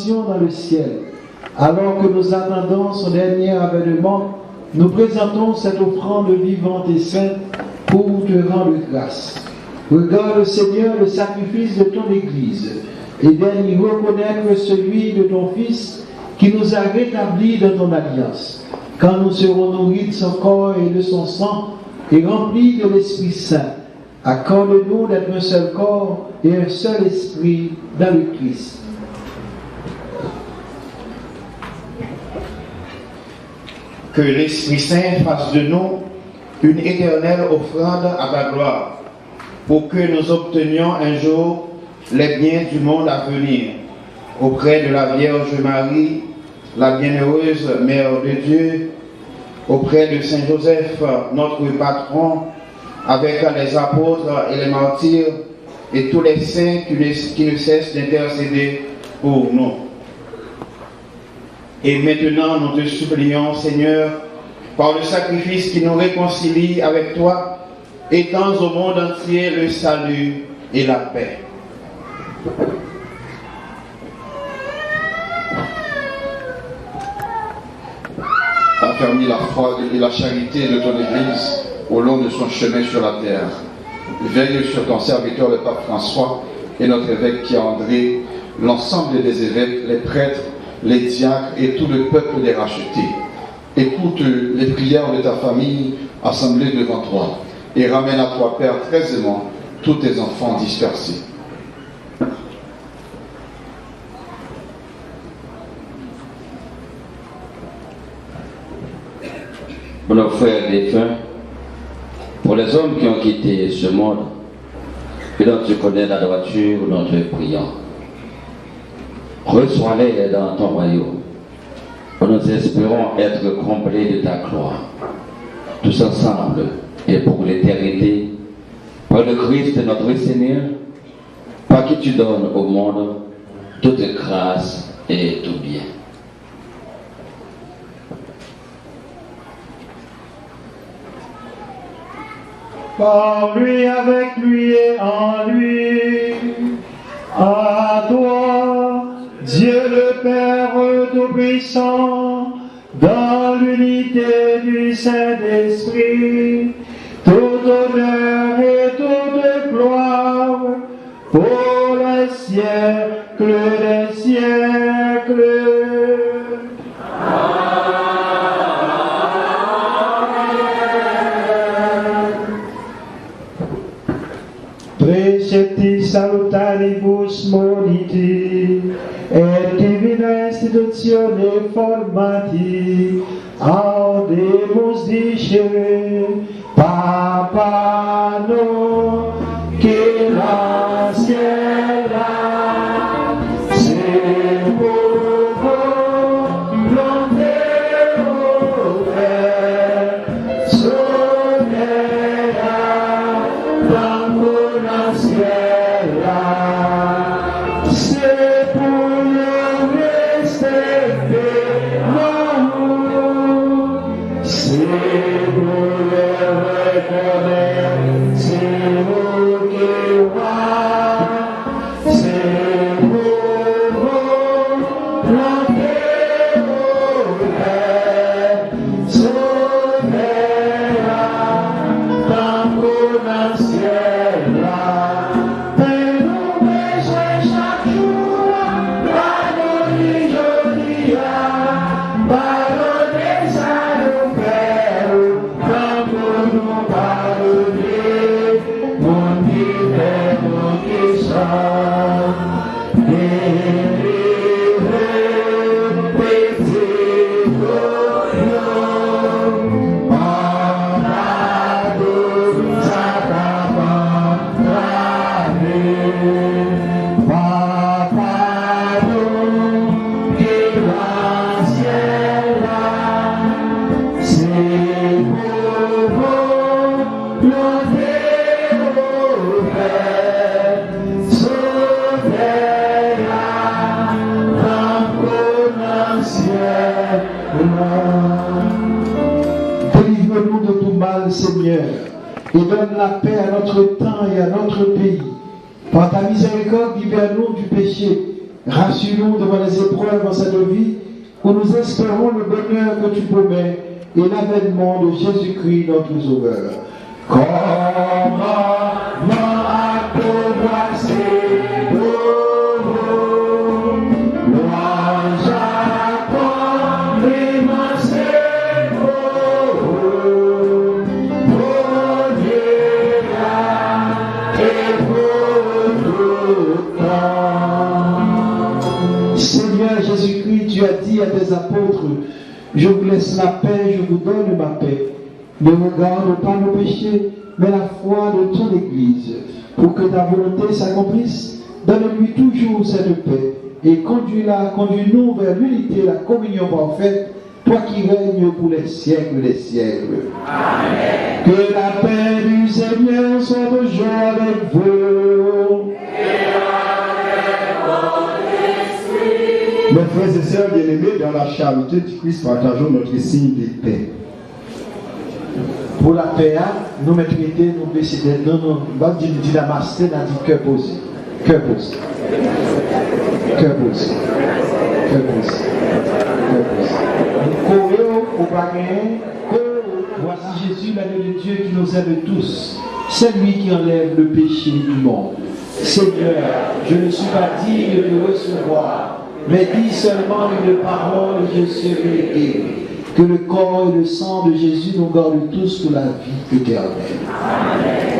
Dans le ciel. Alors que nous attendons son dernier avènement, nous présentons cette offrande vivante et sainte pour te rendre grâce. Regarde, Seigneur, le sacrifice de ton Église et d'y reconnaître celui de ton Fils qui nous a rétablis dans ton alliance. Quand nous serons nourris de son corps et de son sang et remplis de l'Esprit Saint, accorde-nous d'être un seul corps et un seul esprit dans le Christ. Que l'Esprit Saint fasse de nous une éternelle offrande à ta gloire, pour que nous obtenions un jour les biens du monde à venir, auprès de la Vierge Marie, la bienheureuse Mère de Dieu, auprès de Saint Joseph, notre patron, avec les apôtres et les martyrs, et tous les saints qui ne cessent d'intercéder pour nous. Et maintenant, nous te supplions, Seigneur, par le sacrifice qui nous réconcilie avec toi, étends au monde entier le salut et la paix. Affermis la foi et la charité de ton Église au long de son chemin sur la terre. Veille sur ton serviteur, le pape François, et notre évêque Pierre-André, l'ensemble des évêques, les prêtres, les diacres et tout le peuple des rachetés. Écoute les prières de ta famille assemblée devant toi et ramène à toi, Père, très aimant, tous tes enfants dispersés. Pour nos frères défunts, pour les hommes qui ont quitté ce monde et dont tu connais la droiture, nous te prions. Reçois-les dans ton royaume, où nous espérons être comblés de ta gloire, tous ensemble et pour l'éternité, par le Christ notre Seigneur, par qui tu donnes au monde toute grâce et tout bien. Par lui, avec lui et en lui, à toi, Dieu le Père Tout-Puissant, dans l'unité du Saint-Esprit, tout honneur et toute gloire, pour les siècles des siècles. Precepti salutaribus moniti, et divina institutione formati, audemus dicere, Papa no, che la siera, se poco non devo ver, sonera, una sierra, se pudiste no, se pude reconocer, se que va, se pudo no ver, sonera, una sierra. Délivre-nous de tout mal, Seigneur, et donne la paix à notre temps et à notre pays. Par ta miséricorde, libère-nous du péché. Rassure-nous devant les épreuves en cette vie, où nous espérons le bonheur que tu promets et l'avènement de Jésus-Christ, notre Sauveur. Comment Seigneur Jésus-Christ, tu as dit à tes apôtres, je vous laisse la paix, je vous donne ma paix. Ne regarde pas nos péchés, mais la foi de ton Église. Pour que ta volonté s'accomplisse, donne-lui toujours cette paix et conduis-nous vers l'unité, la communion parfaite, toi qui règnes pour les siècles des siècles. Amen. Que la paix du Seigneur soit toujours avec vous. Mes frères et sœurs bien-aimés, dans la charité du Christ, partageons notre signe de paix. Pour la paix, nous mettons nous décidons, nous disons namasté, nous disons cœur posé. Cœur posé. Cœur posé. Cœur posé. Cœur posé. Nous courons au bagage, Voici Jésus, l'agneau de Dieu qui nous aime tous. C'est lui qui enlève le péché du monde. Seigneur, je ne suis pas digne de recevoir, mais dis seulement une parole et je serai guéri. Que le corps et le sang de Jésus nous gardent tous pour la vie éternelle. Amen.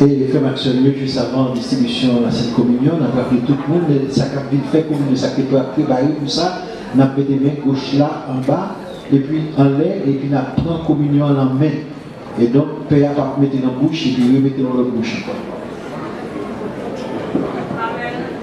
Et les frères Maxime, juste avant la distribution de la Sainte Communion, on a appris tout le monde, ça a vite fait comme ça qui peut préparer pour ça, on a mis des mains gauche là en bas, et puis en l'air, et puis on a pris la communion en main. Et donc, Père va mettre dans la bouche et puis remettre dans la bouche encore. Amen.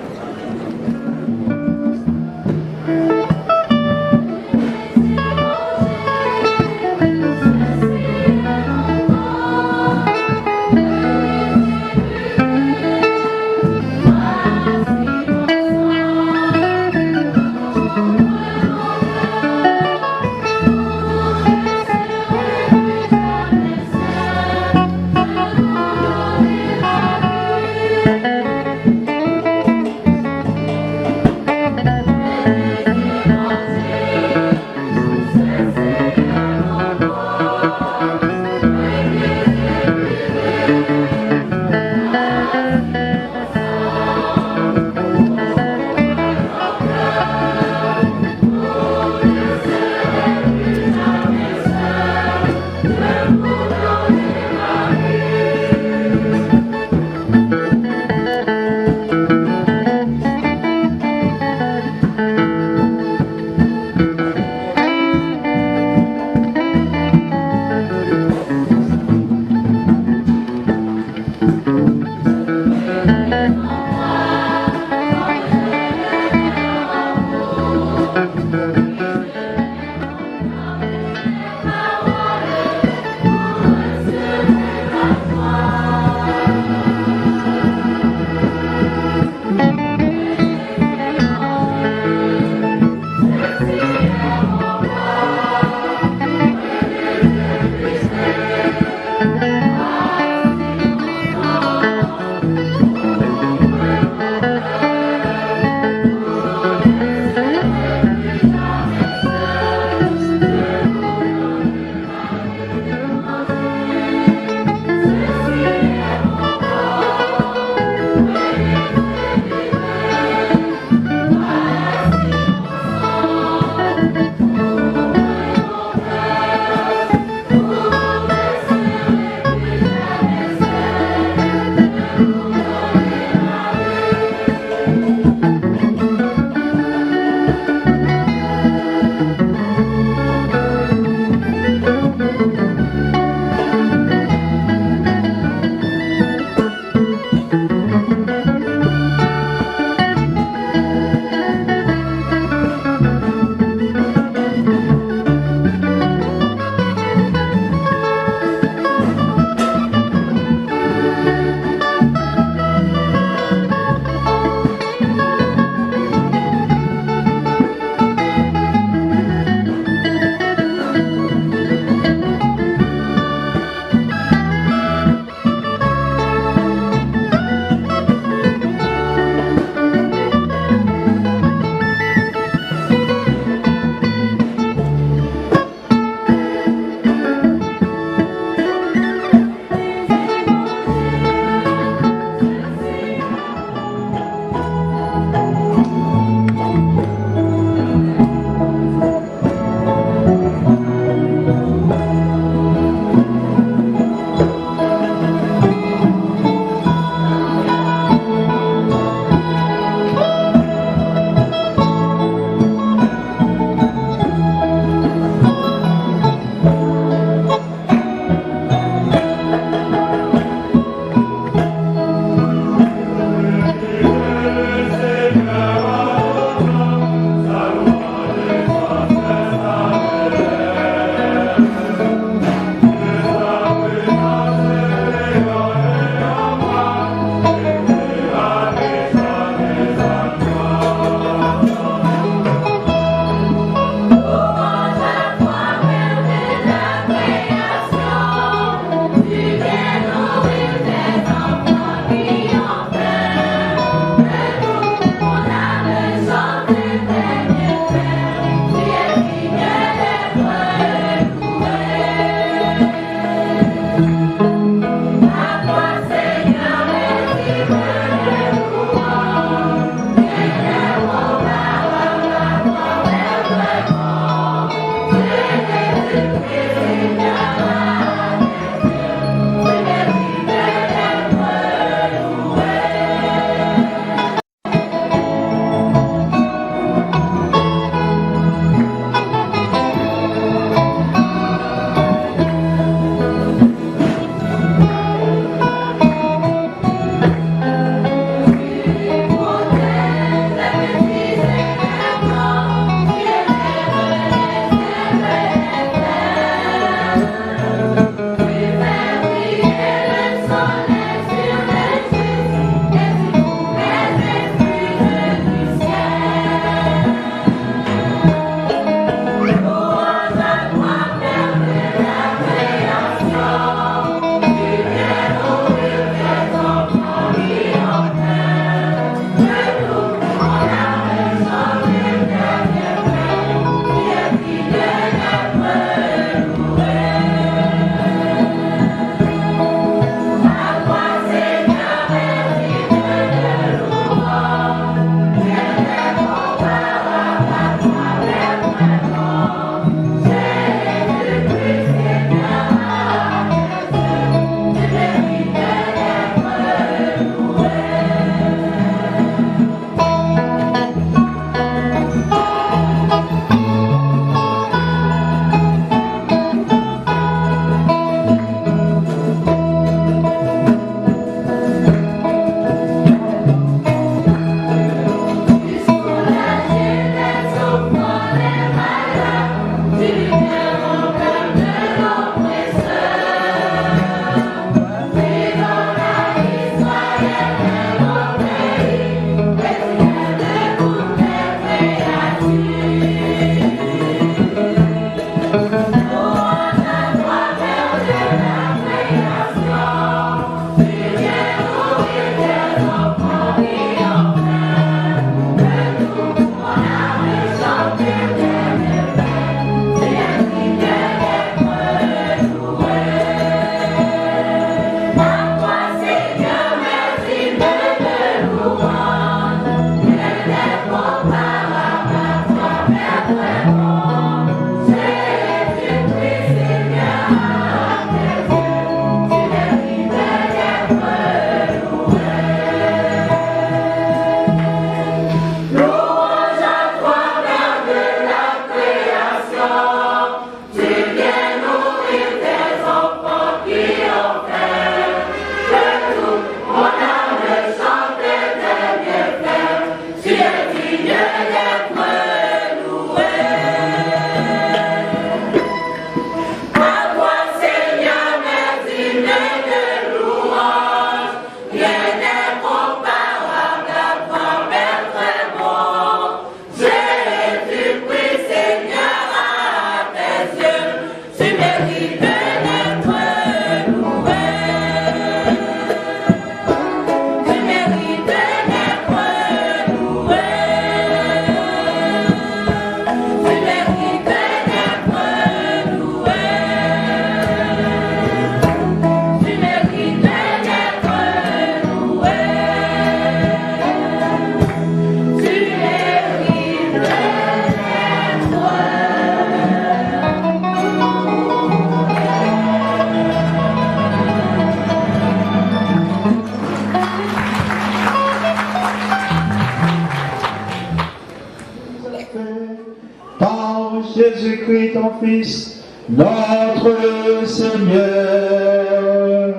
Jésus-Christ, ton Fils, notre Seigneur.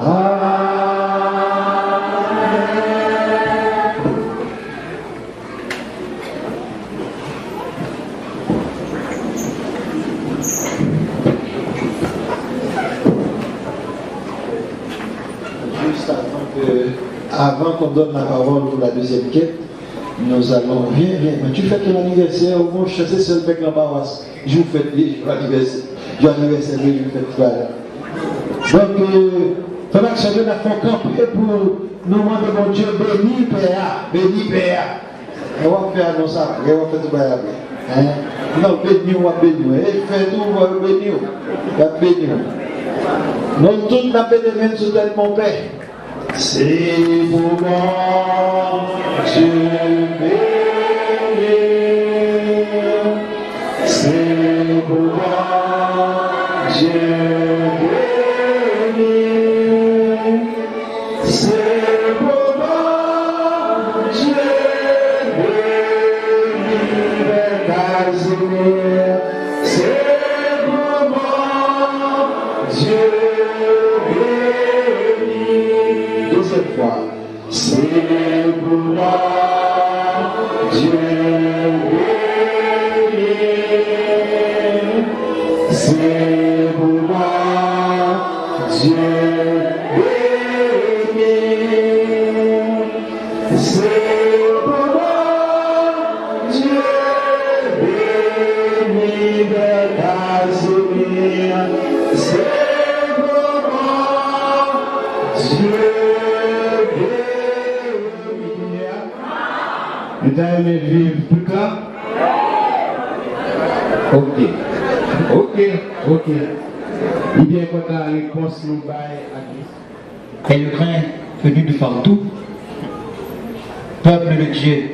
Amen. Juste avant qu'on donne la parole pour la deuxième quête, nous allons, viens, mais tu fêtes l'anniversaire, au moins chasser seul avec la paroisse. Je vous fête l'anniversaire, je vous fête tout à l'heure. Donc, il faudra que chacun a fait camper pour nous demander, mon Dieu, béni Père, béni Père. Et on va faire nos sacs, et on va faire tout le monde. Non, béni, on va bénir. Et fait tout, on va bénir. On va bénir. Nous tous la bénédiction sous tel mon Père. C'est pour moi, Dieu béni. C'est pour moi, Dieu béni. C'est pour moi, Dieu béni. Casimir. C'est pour moi, Dieu béni. Deuxième fois. C'est pour moi, Dieu béni. C'est pour moi, Dieu béni. C'est pour moi, Dieu béni de Casimir. C'est pour moi, Dieu béni. Et t'as aimé vivre plus tard? Ok. Il vient quand la réponse nous baille à Christ. Pèlerins venus de partout, peuple de Dieu,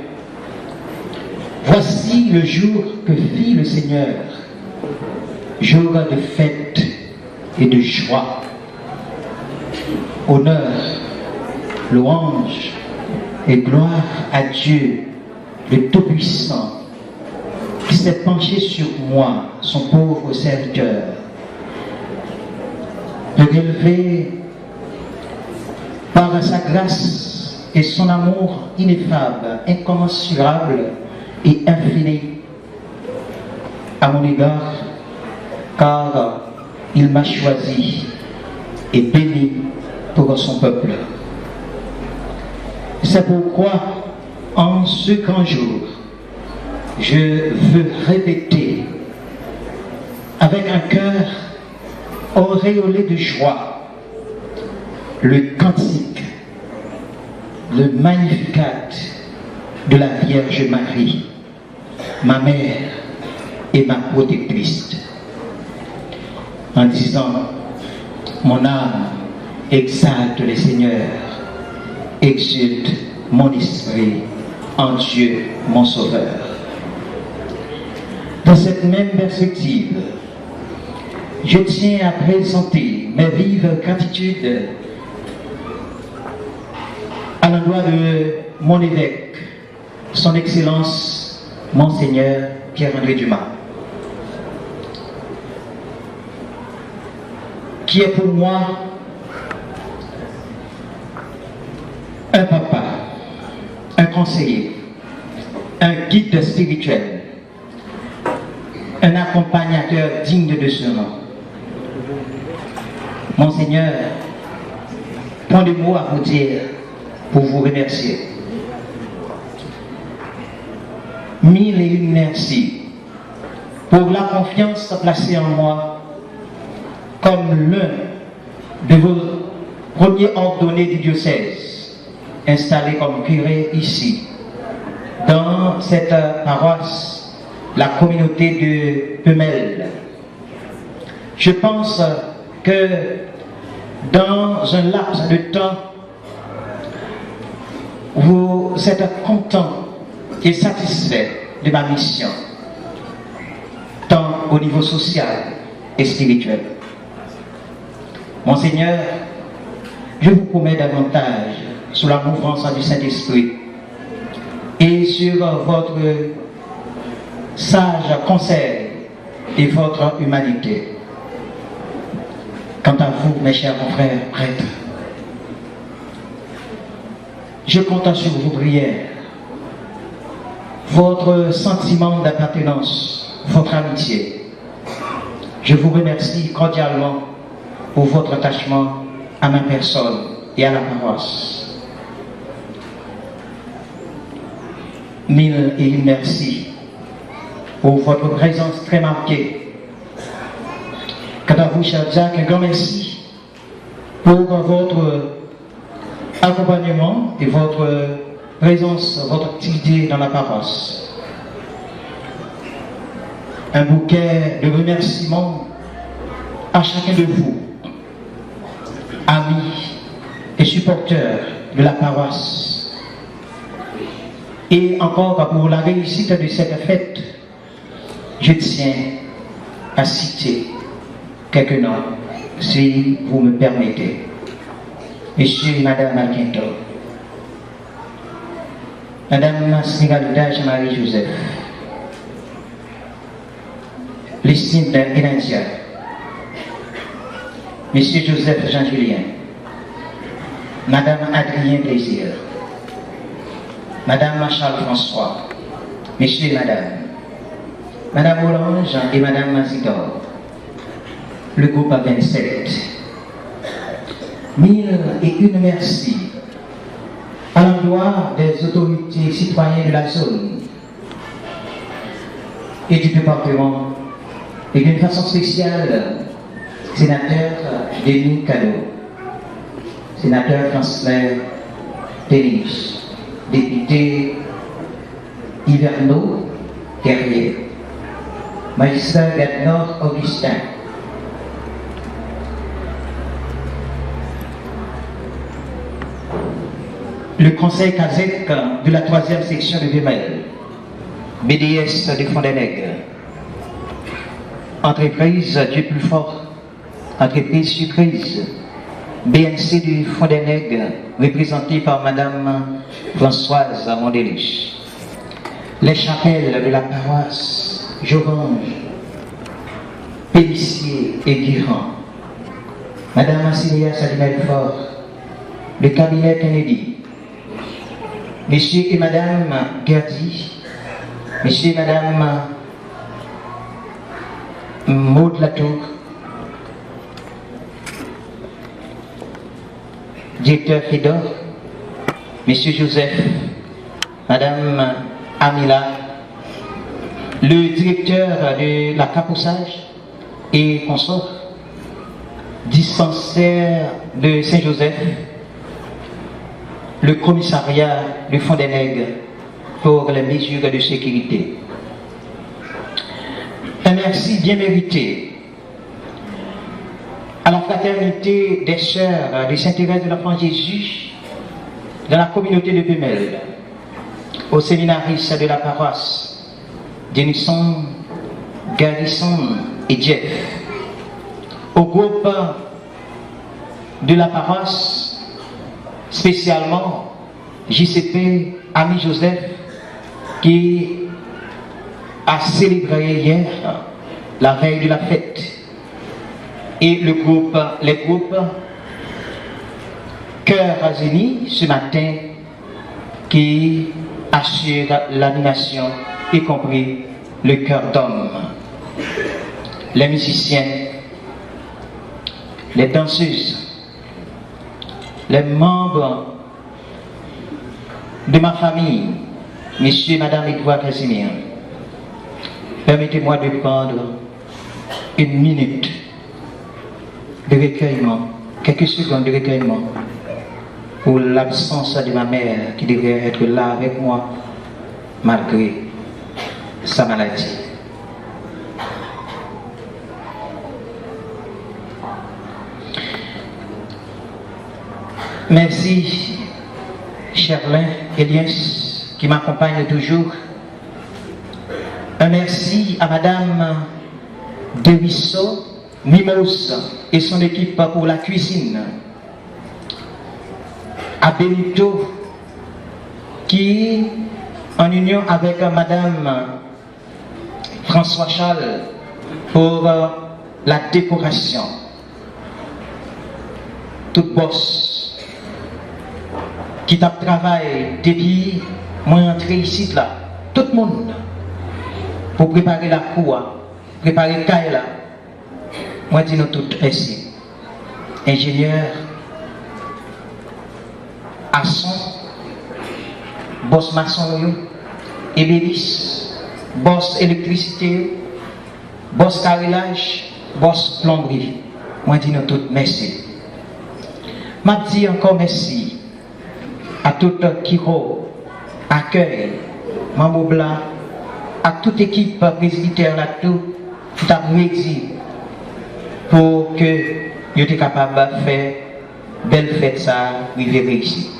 voici le jour que fit le Seigneur, jour de fête et de joie. Honneur, louange et gloire à Dieu, le Tout-Puissant, qui s'est penché sur moi, son pauvre serviteur, de relever par sa grâce et son amour ineffable, incommensurable et infini à mon égard, car il m'a choisi et béni pour son peuple. C'est pourquoi, en ce grand jour, je veux répéter avec un cœur auréolé de joie le cantique, le Magnificat de la Vierge Marie, ma mère et ma protectrice, en disant: mon âme exalte le Seigneur, exulte mon esprit en Dieu mon Sauveur. Dans cette même perspective, je tiens à présenter mes vives gratitudes à l'endroit de mon évêque, son Excellence, Monseigneur Pierre-André Dumas, qui est pour moi un papa, un conseiller, un guide spirituel, un accompagnateur digne de ce nom. Monseigneur, point de mots à vous dire pour vous remercier. Mille et une merci pour la confiance placée en moi comme l'un de vos premiers ordonnés du diocèse, installé comme curé ici, dans cette paroisse, la communauté de Pemel. Je pense que dans un laps de temps, vous êtes content et satisfait de ma mission, tant au niveau social et spirituel. Monseigneur, je vous promets davantage sous la mouvance du Saint-Esprit et sur votre sage conseil et votre humanité. Quant à vous, mes chers frères prêtres, je compte sur vos prières, votre sentiment d'appartenance, votre amitié. Je vous remercie cordialement pour votre attachement à ma personne et à la paroisse. Mille et une merci pour votre présence très marquée. Quant à vous, cher Jacques, un grand merci pour votre accompagnement et votre présence, votre activité dans la paroisse. Un bouquet de remerciements à chacun de vous, amis et supporters de la paroisse. Et encore pour la réussite de cette fête, je tiens à citer quelques noms, si vous me permettez. Monsieur et Madame Alquinto, Madame Snigalda Marie-Joseph, Listine Hénantia, Monsieur Joseph Jean-Julien, Madame Adrien Plaisir, Madame Charles François, Monsieur et Madame, Madame Orange et Madame Mazidor, le groupe à 27. Mille et une merci à l'endroit des autorités citoyennes de la zone et du département, et d'une façon spéciale, sénateur Denis Cadeau, sénateur Francis Denis, député Hiverno Guerrier, magistrat Gadnor Augustin, le conseil CASEC de la 3e section de Vémel, BDS de Fond-des-Nègres, entreprise du plus fort, entreprise surprise, BNC du Fond-des-Nègres, représentée par Madame Françoise Mondelich, les chapelles de la paroisse Jorange, Pélissier et Guirand, Madame Assilia Salimel-Fort, le cabinet Kennedy, Monsieur et Madame Gardi, Monsieur et Madame Maud Latour, directeur Fédor, Monsieur Joseph, Madame Amila, le directeur de la Capoussage et consort, dispensaire de Saint-Joseph, le commissariat du Fond-des-Nègres pour les mesures de sécurité. Un merci bien mérité à la fraternité des sœurs de Saint-Thérèse de l'Enfant Jésus dans la communauté de Vémel, aux séminaristes de la paroisse Denison, Garrison et Jeff, au groupe de la paroisse, spécialement JCP Ami Joseph, qui a célébré hier la veille de la fête, et les groupes Cœur Azéni ce matin qui assure l'animation, y compris le cœur d'homme, les musiciens, les danseuses, les membres de ma famille, Monsieur et Madame Edouard Casimir. Permettez-moi de prendre une minute de recueillement, quelques secondes de recueillement pour l'absence de ma mère qui devait être là avec moi malgré sa maladie. Merci, Cherlin Elias, qui m'accompagne toujours. Un merci à Madame Deruisseau Mimos et son équipe pour la cuisine. À Benito, qui, en union avec Madame François Charles, pour la décoration. Tout boss qui t'a travaillé depuis moi entré ici là, tout le monde pour préparer la cour, préparer le cahier là. Moi dis nous tous ici, ingénieur, Asson, boss maçon, ébéniste, boss électricité, boss carrelage, boss plomberie. Moi dis nous tous merci. M'a dit encore merci à tout qui accueille Mambo Blanc, à toute équipe presbytère là tout a réussi pour que vous soyez capable de faire belle fête ça, arriver réussi.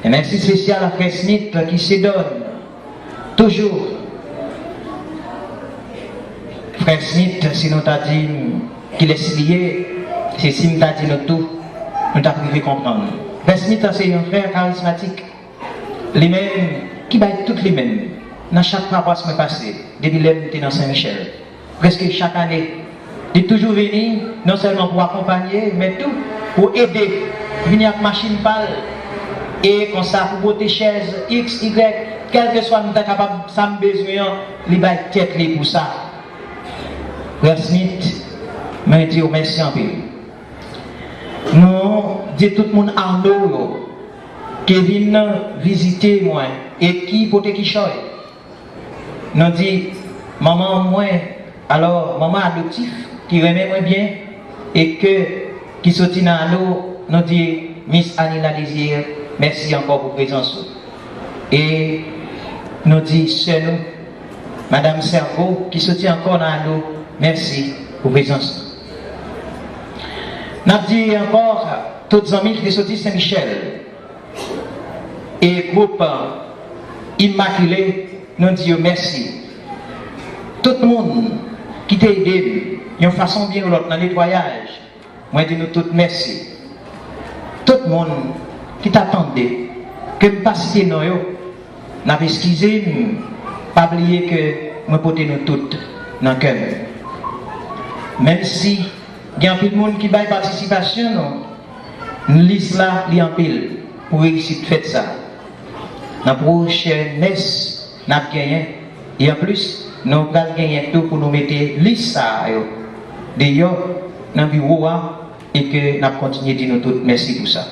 Et merci spécial à Frère Smith qui se donne toujours. Frère Smith, si nous t'a dit qu'il est lié, c'est si nous t'a dit nous tout, nous t'a privé comprendre. Frère Smith, c'est un frère charismatique, les mêmes, qui baillent toutes les mêmes. Dans chaque paroisse me passé, depuis que dans Saint-Michel, presque chaque année, il est toujours venu, non seulement pour accompagner, mais tout pour aider, venir avec machine pâle, et comme ça, pour porter chaise, X, Y, quel que soit nous sommes capables, sans besoin, il va être tête pour ça. Frère Smith, je dis merci en peu. Nous, dis tout le monde Arnaud, qui vient visiter moi, et qui pour qui choisit. Nous dit, maman, moi, alors, maman adoptif, qui remet moi bien, et que, qui sortit dans l'eau, nous dit, Miss Anina Désir, merci encore pour présence. Et nous dit, c'est nous, Madame Servo, qui sortit encore dans l'eau, merci pour présence. Nous dit encore, tous les amis qui sont sortis Saint-Michel, et groupe Immaculé, nous disons merci. Tout le monde qui t'a aidé d'une façon bien ou l'autre dans le nettoyage, moi je dis nous tous merci. Tout le monde qui t'attendait, que je passe citer nous, n'a pas excusé, pas oublier que moi porte nous toutes dans le cœur. Même si il y a un peu de monde qui va y participation, nous lisons là, il y a un pile pour réussir de faire ça. Dans la prochaine messe, nous avons gagné. Et en plus, nous avons gagné tout pour nous mettre liste ça d'ailleurs dans le bureau et que nous avons continué de dire nous tous merci pour ça.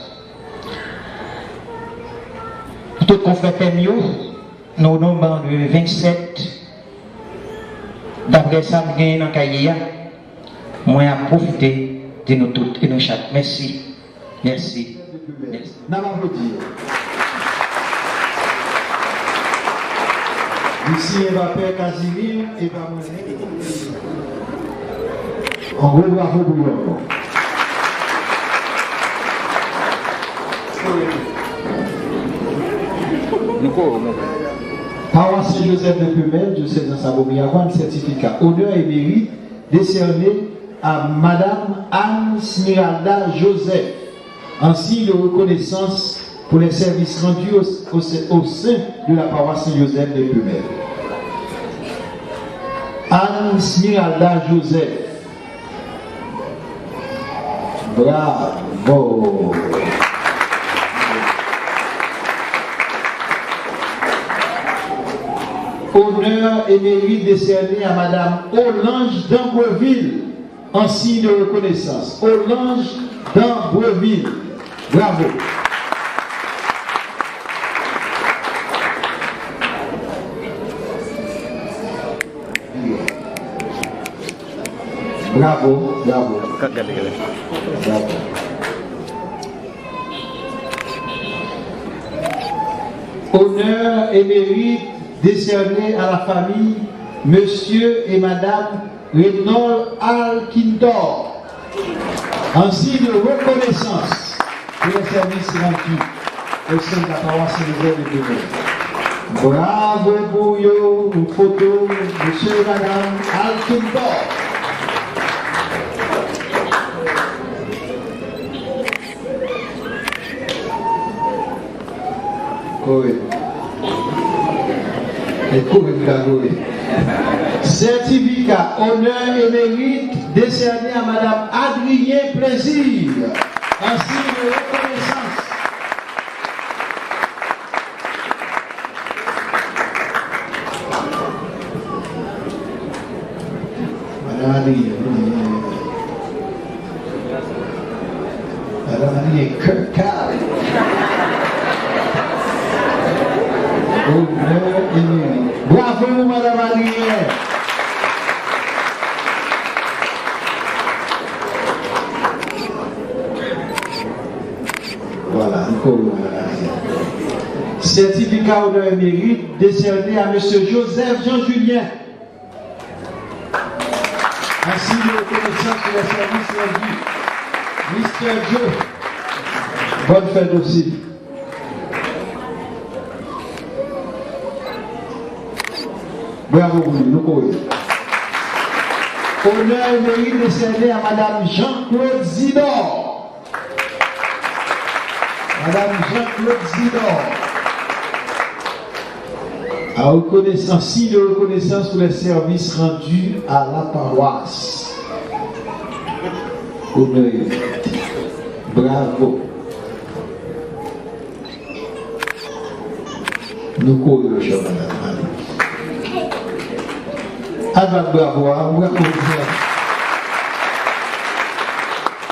Tout confrère Pemio, nous nombrons le 27. D'après ça, nous avons gagné dans le cahier. Moi, à profiter de nous tous et nous chaque. Merci. Merci. Merci. Ici, Mbappé, Casimir et Bamonet. On revoit vos boulots. Paroisse Saint-Joseph de Pumel, diocèse de Saint-Bobby, avoir un certificat honneur et mérite décerné à Madame Anne Smiralda Joseph, en signe de reconnaissance pour les services rendus au sein de la paroisse Saint-Joseph de Pumel. Anne Smiralda Joseph. Bravo. Honneur et mérite décerné à Madame Olange d'Ambreville, en signe de reconnaissance. Olange d'Ambreville. Bravo. Bravo, bravo. Bravo. Honneur et mérite décerné à la famille Monsieur et Madame Reynold Alkindor, en signe de reconnaissance pour les services rendus au sein de la paroisse Saint-Joseph de Pumel. Bravo Bouyo, une photo, Monsieur et Madame Alkindor. Oui. Et pour le Certificat, honneur et mérite décerné à Madame Adrien Plaisir, ainsi de reconnaissance. Madame Adrien, Madame Adrien Kirkal. Honneur et mérite. Bravo, Madame Adrien. Voilà, certificat honneur et mérite décerné à M. Joseph Jean-Julien. Ainsi de reconnaissance pour le service rendu. Mr. Joe. Bonne fête aussi. Bravo, nous courons. Honneur et mérite décerné à Madame Jean-Claude Zidor. Madame Jean-Claude Zidor. À reconnaissance, signe de reconnaissance pour les services rendus à la paroisse. Honneur. Bravo. Nous courons, cher madame. Bravo.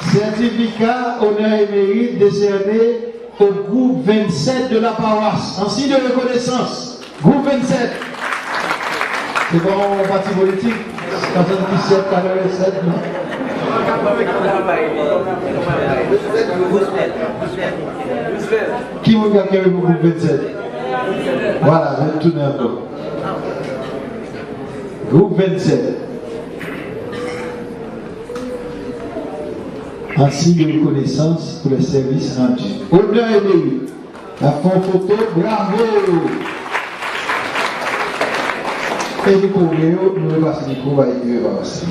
Certificat, honneur et mérite décerné au groupe 27 de la paroisse, en signe de reconnaissance. Groupe 27. C'est bon, parti politique. 77, 47, non? Qui vous gagne le groupe 27? Voilà, je vais tourner un peu. Groupe 27. En signe de reconnaissance pour les services rendus. Honneur et mérite. La fond photo, bravo! Et nous courons, nous passons le micro à Yves aussi.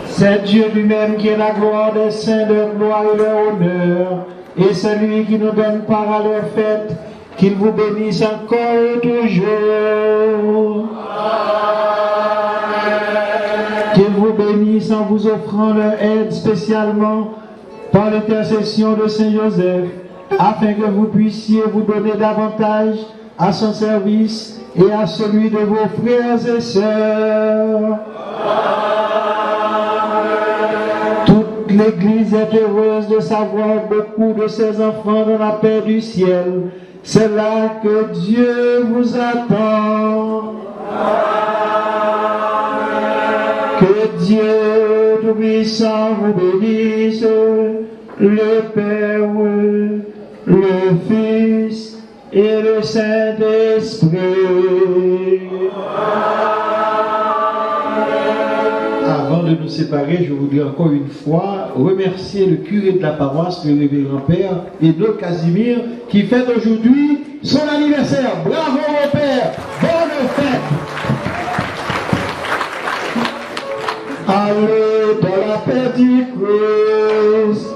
C'est Dieu lui-même qui est la gloire des saints, leur gloire et leur honneur. Et c'est lui qui nous donne part à leur fête, qu'il vous bénisse encore et toujours. Qu'il vous bénisse en vous offrant leur aide spécialement par l'intercession de Saint Joseph, afin que vous puissiez vous donner davantage à son service et à celui de vos frères et sœurs. L'Église est heureuse de savoir beaucoup de ses enfants dans la paix du ciel. C'est là que Dieu vous attend. Que Dieu Tout-Puissant vous bénisse, le Père, le Fils et le Saint-Esprit. Avant de nous séparer, je voudrais encore une fois remercier le curé de la paroisse, le révérend Père Enoch Casimir, qui fête aujourd'hui son anniversaire. Bravo mon Père, bonne fête. Allez dans la paix du Christ.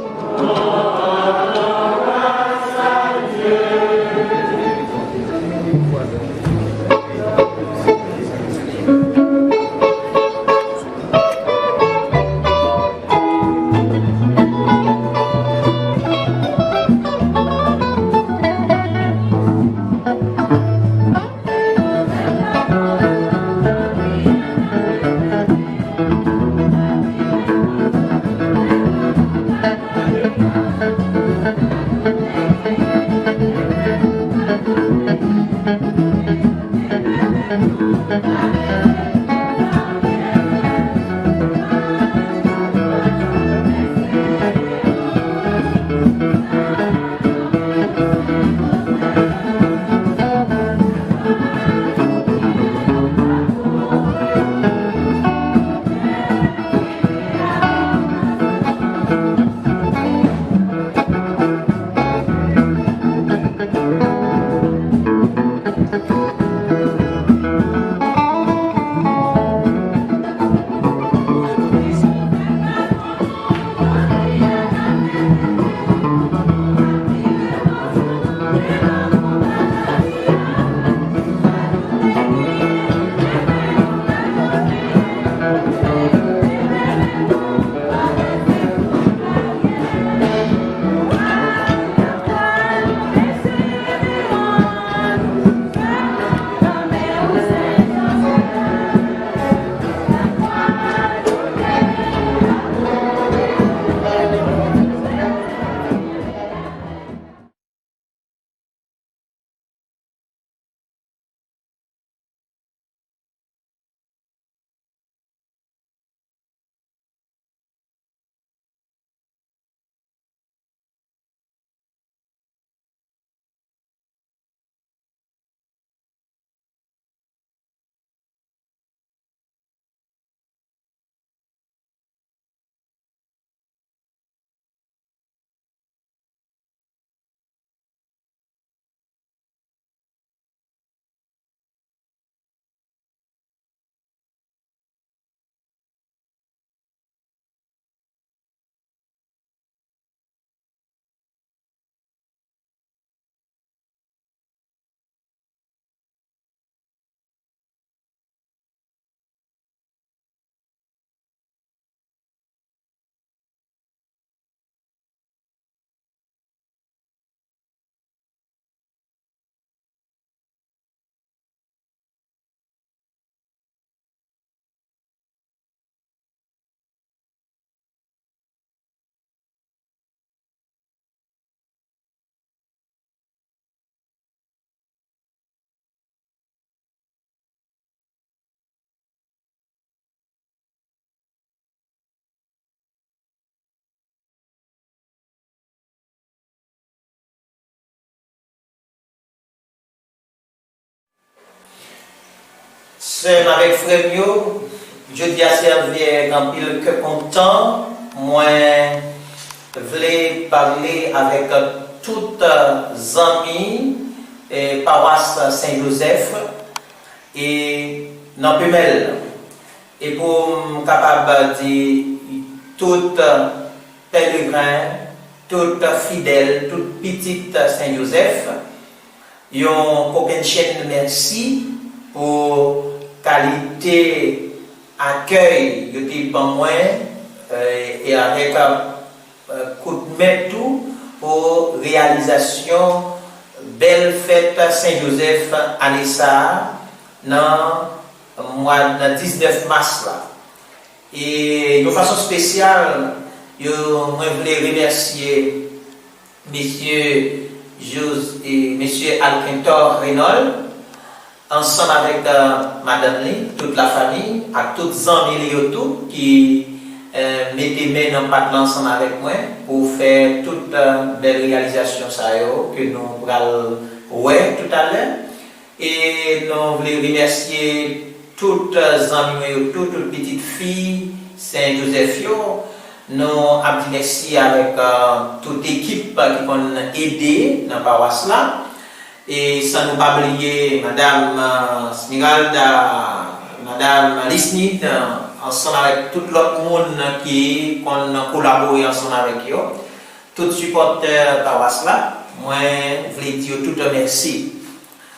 C'est avec frère Mio, je dis à servir quand il que content, moi, je voulais parler avec toutes les amis et paroisse Saint-Joseph et dans Pumel. Et pour me capable de dire tout pèlerin, tout fidèle, toute petite Saint-Joseph, ils ont aucune chaîne de merci pour qualité accueil, je dis pas moins, et avec coup de main tout pour réalisation belle fête Saint-Joseph à Nessa dans le mois de 19 mars là. Et de façon spéciale, je voulais remercier messieurs Jose et monsieur Alquintor Renault, ensemble avec madame Lee, toute la famille, à toutes les amis qui mettez main dans le ensemble avec moi pour faire toute belle réalisation que nous allons voir tout à l'heure. Et nous voulons remercier toutes les amis, toutes les petites filles Saint-Joseph. Nous avons merci avec toute l'équipe qui a aidé dans la paroisse là. Et sans nous pas oublier Madame Smiralda, Madame Lisnit, ensemble avec tout l'autre monde qui a collaboré ensemble avec eux. Tout supporter de la paroisse là, moi je voulais dire tout un merci.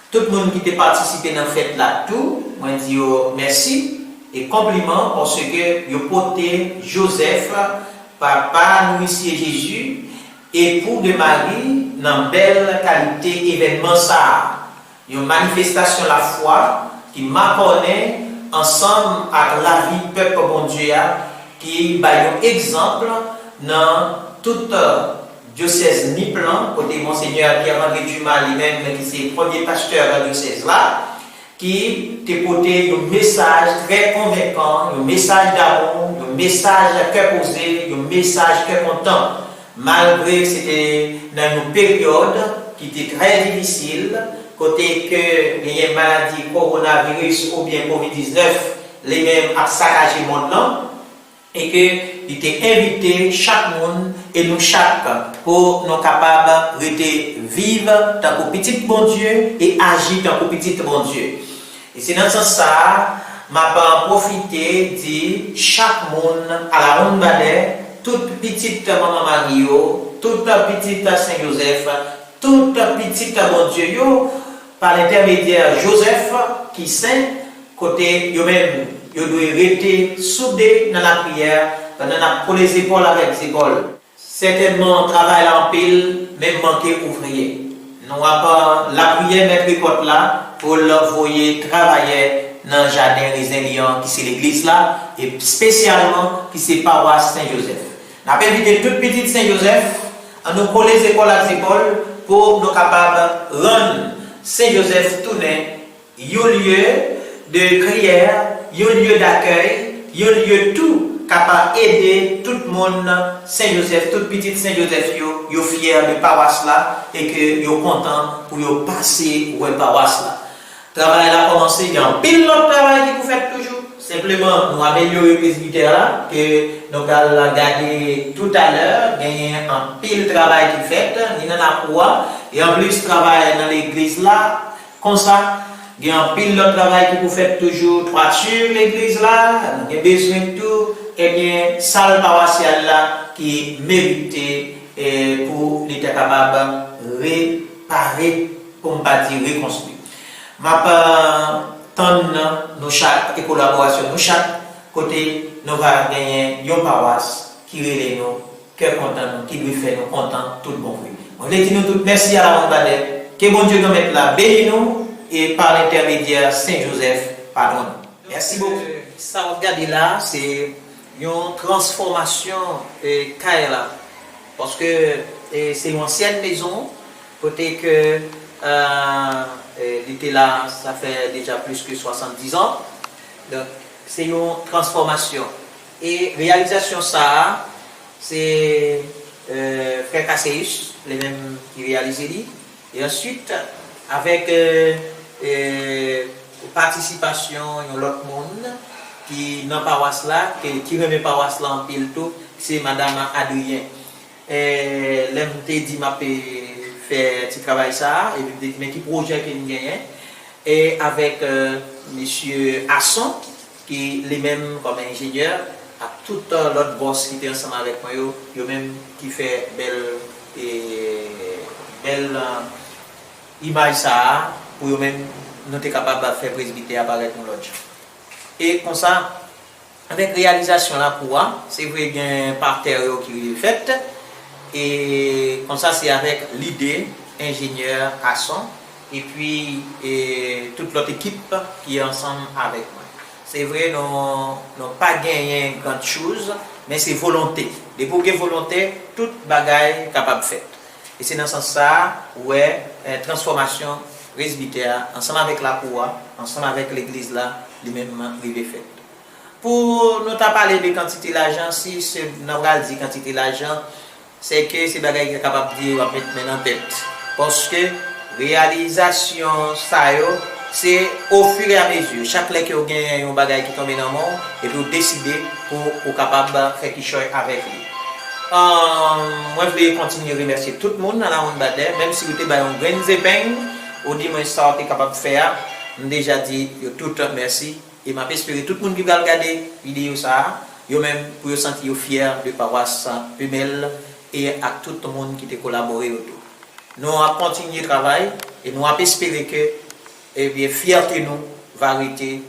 Tout le monde qui a participé dans la fête là, tout, moi je dis merci. Et compliment parce que vous portez Joseph, papa, nourricier Jésus, époux de Marie, dans belle qualité événement ça. Une manifestation de la foi qui m'accordait ensemble avec la vie du peuple bon Dieu qui est un exemple dans toute diocèse Niplan, côté Monseigneur Pierre-André Dumas lui-même qui est le premier pasteur de la diocèse là. Qui te porté un message très convaincant, un message d'amour, un message cœur posé, un message cœur content. Malgré que c'était dans une période qui était très difficile, côté que il y a une maladie coronavirus ou bien Covid-19, les mêmes à saccager le monde là, et que il était invité chaque monde et nous chaque pour nous capables de vivre dans le petit bon Dieu et agir dans le petit bon Dieu. Et c'est dans ce sens ça, m'a profité de chaque monde à la ronde balai, toute petite maman Mario, toute petite Saint-Joseph, toute petite bon Dieu, par l'intermédiaire Joseph qui saint, côté eux-mêmes, ils doivent rester soudés dans la prière, pour les épaules avec les épaules. Certainement, travail en pile, même manquer ouvrier. Nous avons la prière mettre côté là pour l'envoyer travailler dans le jardin résilient qui c'est l'église là et spécialement qui c'est paroisse Saint-Joseph. Nous avons invité toute petite Saint-Joseph à nous coller les épaules à épaules pour nous capables de rendre Saint-Joseph tourner un lieu de prière, un lieu d'accueil, un lieu tout capable d'aider tout le monde, Saint-Joseph, toute petite Saint-Joseph, yo fier de paroisse là et que yo content pour yo passer ou paroisse là. Travail a commencé, il y a un pile de travail que vous faites toujours. Simplement, nous améliorer le presbytère là, que nous allons regarder tout à l'heure, il y a un pile de travail qui fait, il y en a quoi, et en plus, travail dans l'église là, comme ça. Il y a un pile de travail que vous faites toujours, toiture l'église là, il y a besoin de tout, et bien, salle paroissiale là, qui mérite pour l'être capable de réparer, comme pas dire reconstruire. Ma tendre nos chaque et collaboration, nous chaque côté, nous va gagner une paroisse qui relève nous, cœur content, qui lui fait nous content, tout le bon fruit. On voulait dire nous tous merci à la Rondadelle, que bon Dieu nous mette là, bénis nous. Et par l'intermédiaire Saint-Joseph, pardon. Merci beaucoup. Ça, regardez là, c'est une transformation Kaela. Parce que c'est une ancienne maison, côté que il était là, ça fait déjà plus que 70 ans. Donc, c'est une transformation. Et réalisation ça, c'est Frère Casséus, les mêmes qui réalisent. Et ensuite, avec participation de l'autre monde qui dans paroisse là qui remet paroisse là en pile tout, c'est madame Adrien. L'MT dit m'a fait petit travail ça et puis mais qui projet qu'il gagne et avec monsieur Asson qui lui-même comme ingénieur à tout l'autre boss qui était ensemble avec moi yo même qui fait belle image ça pour eux même nous sommes capables de faire presbytère apparaître dans l'autre. Et comme ça, avec réalisation là pour c'est vrai qu'il y a un parterre qui est fait et comme ça c'est avec l'idée ingénieur Asson et puis toute l'autre équipe qui est ensemble avec moi. C'est vrai nous n'avons pas gagné grande chose mais c'est volonté. Et pour que volonté toute bagaille capable de faire. Et c'est dans ce sens ça ouais transformation presbytère ensemble avec la cour, ensemble avec l'église là, lui-même il est fait. Pour nous parler de quantité d'argent, si c'est normal dit quantité d'argent, c'est que c'est bagaille qui est capable de dire mettre en tête. Parce que réalisation ça c'est au fur et à mesure. Chaque fois que vous gagnez un bagaille qui tombe dans le monde, et vous décidez pour capable de faire quelque chose avec lui. Moi je vais continuer à remercier tout le monde dans la ronde bataille, même si vous avez un grand épingle. Au dimanche ça vous êtes capable de faire, déjà dit tout merci et m'a espéré tout le monde qui va regarder vidéo ça, yo même pour se sentir fier de paroisse Pumel et à tout le monde qui a collaboré autour. Nous allons continuer le travail et nous allons espérer que fierté nous va arrêter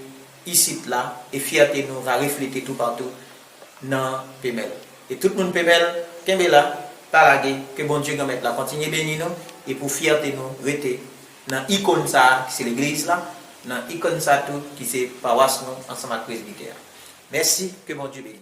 ici là et fierté nous va refléter tout partout dans Pumel. Et tout le monde Pumel, qu'est-ce là, parlaguer que bon Dieu va mettre là, continuer bénir nous et pour fierté nous rester dans l'icône ça qui c'est l'église là, dans l'icône ça tout qui c'est paroisse nous ensemble avec presbytère. Merci, que mon Dieu bénisse.